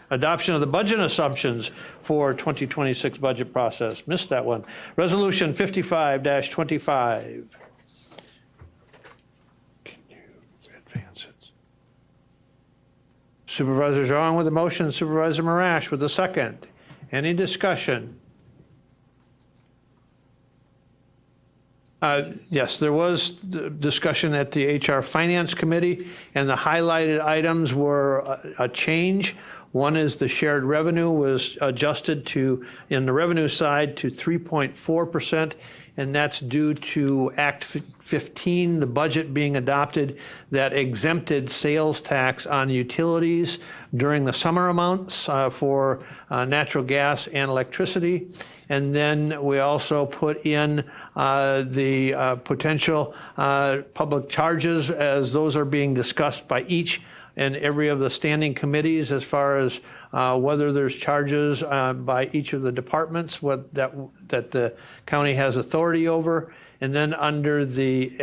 Adoption of the budget assumptions for 2026 budget process. Missed that one. Resolution 55-25. Can you advance it? Supervisor Zhang with the motion, Supervisor Marash with the second. Any discussion? Yes, there was discussion at the HR Finance Committee, and the highlighted items were a change. One is the shared revenue was adjusted to, in the revenue side, to 3.4%, and that's due to Act 15, the budget being adopted that exempted sales tax on utilities during the summer months for natural gas and electricity. And then we also put in the potential public charges as those are being discussed by each and every of the standing committees as far as whether there's charges by each of the departments that the county has authority over. And then under the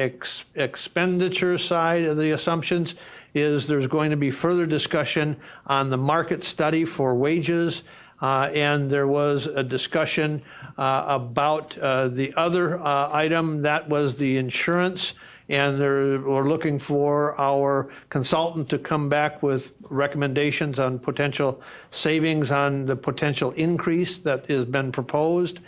expenditure side of the assumptions is there's going to be further discussion on the market study for wages, and there was a discussion about the other item, that was the insurance. And we're looking for our consultant to come back with recommendations on potential savings on the potential increase that has been proposed.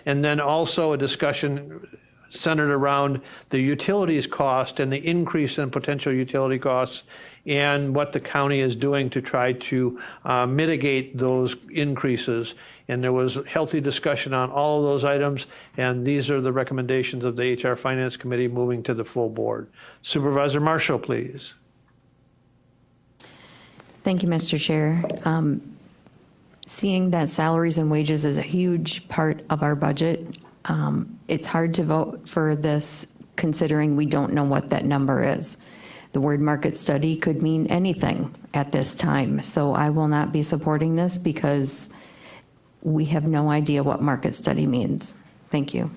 And then also a discussion centered around the utilities cost and the increase in potential utility costs and what the county is doing to try to mitigate those increases. And there was healthy discussion on all of those items, and these are the recommendations of the HR Finance Committee moving to the full board. Supervisor Marshall, please. Thank you, Mr. Chair. Seeing that salaries and wages is a huge part of our budget, it's hard to vote for this considering we don't know what that number is. The word market study could mean anything at this time, so I will not be supporting this because we have no idea what market study means. Thank you.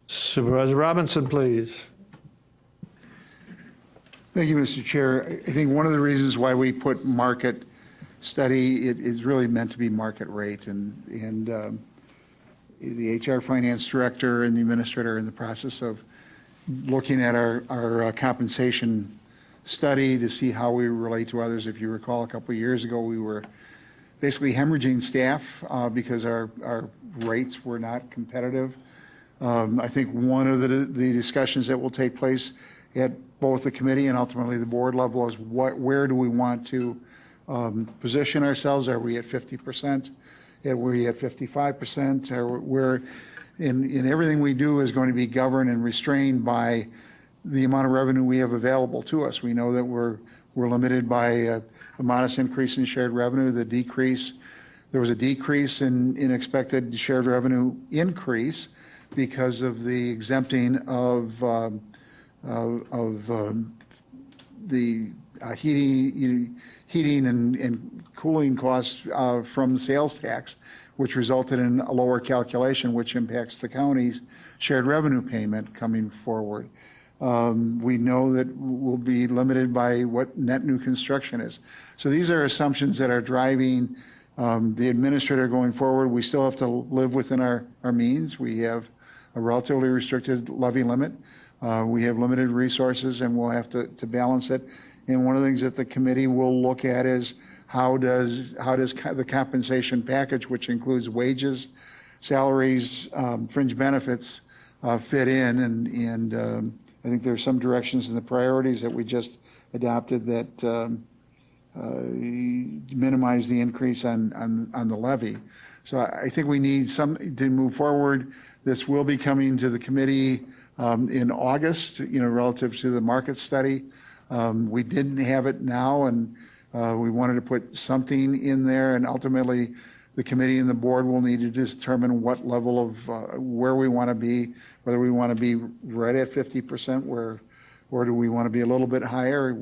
Supervisor Robinson, please. Thank you, Mr. Chair. I think one of the reasons why we put market study, it is really meant to be market rate, and the HR Finance Director and the Administrator are in the process of looking at our compensation study to see how we relate to others. If you recall, a couple of years ago, we were basically hemorrhaging staff because our rates were not competitive. I think one of the discussions that will take place at both the committee and ultimately the board level is where do we want to position ourselves? Are we at 50%? Are we at 55%? Or we're in everything we do is going to be governed and restrained by the amount of revenue we have available to us. We know that we're limited by a modest increase in shared revenue. There was a decrease in expected shared revenue increase because of the exempting of the heating and cooling costs from sales tax, which resulted in a lower calculation, which impacts the county's shared revenue payment coming forward. We know that we'll be limited by what net new construction is. So these are assumptions that are driving the administrator going forward. We still have to live within our means. We have a relatively restricted levy limit. We have limited resources, and we'll have to balance it. And one of the things that the committee will look at is how does the compensation package, which includes wages, salaries, fringe benefits, fit in? And I think there are some directions in the priorities that we just adopted that minimize the increase on the levy. So I think we need to move forward. This will be coming to the committee in August, relative to the market study. We didn't have it now, and we wanted to put something in there, and ultimately the committee and the board will need to determine what level of where we want to be, whether we want to be right at 50% or do we want to be a little bit higher.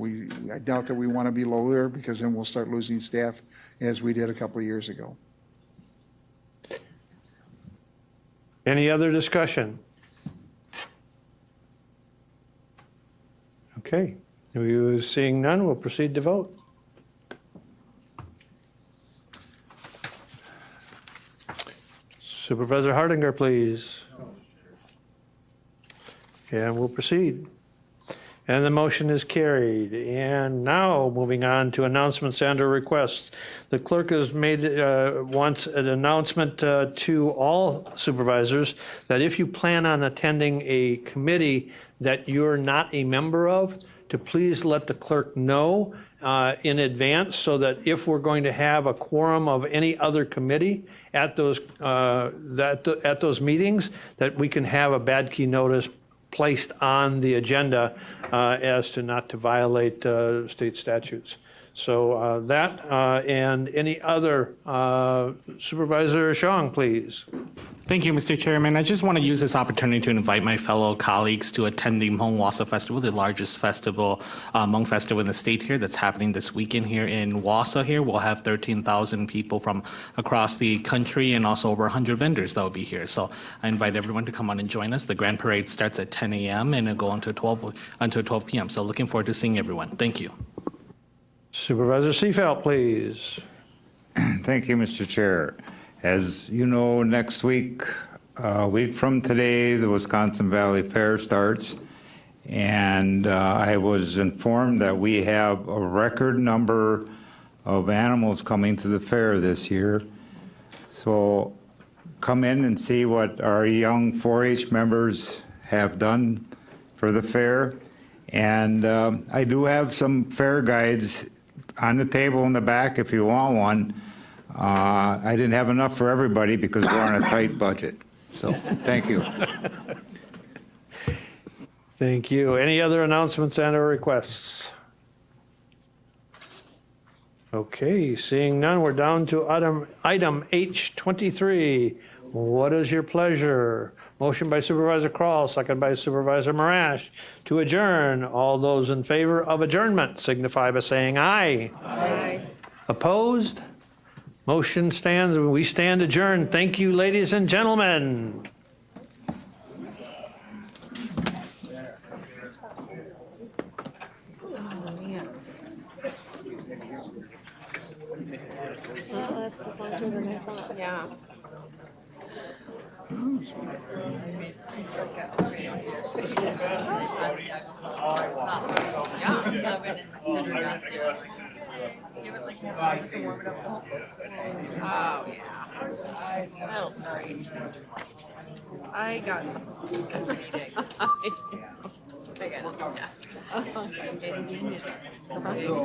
I doubt that we want to be lower, because then we'll start losing staff as we did a couple of years ago. Any other discussion? Okay, seeing none, we'll proceed to vote. Supervisor Hardinger, please. And we'll proceed. And the motion is carried. And now, moving on to announcements and or requests. The clerk has made once an announcement to all supervisors that if you plan on attending a committee that you're not a member of, to please let the clerk know in advance, so that if we're going to have a quorum of any other committee at those meetings, that we can have a bad key notice placed on the agenda as to not to violate state statutes. So that and any other, Supervisor Xiong, please. Thank you, Mr. Chairman. I just want to use this opportunity to invite my fellow colleagues to attend the Hmong Wassa Festival, the largest festival, Hmong festival in the state here, that's happening this weekend here in Wassa here. We'll have 13,000 people from across the country and also over 100 vendors that will be here. So I invite everyone to come on and join us. The grand parade starts at 10 a.m. and it'll go until 12 p.m. So looking forward to seeing everyone. Thank you. Supervisor Seefeld, please. Thank you, Mr. Chair. As you know, next week, a week from today, the Wisconsin Valley Fair starts. And I was informed that we have a record number of animals coming to the fair this year. So come in and see what our young 4-H members have done for the fair. And I do have some fair guides on the table in the back if you want one. I didn't have enough for everybody because we're on a tight budget. So thank you. Thank you. Any other announcements and or requests? Okay, seeing none, we're down to item H23. What is your pleasure? Motion by Supervisor Kroll, second by Supervisor Marash to adjourn. All those in favor of adjournment signify by saying aye. Aye. Opposed? Motion stands. We stand adjourned. Thank you, ladies and gentlemen. Yeah. Oh, yeah. I felt great. I got I got it, yeah.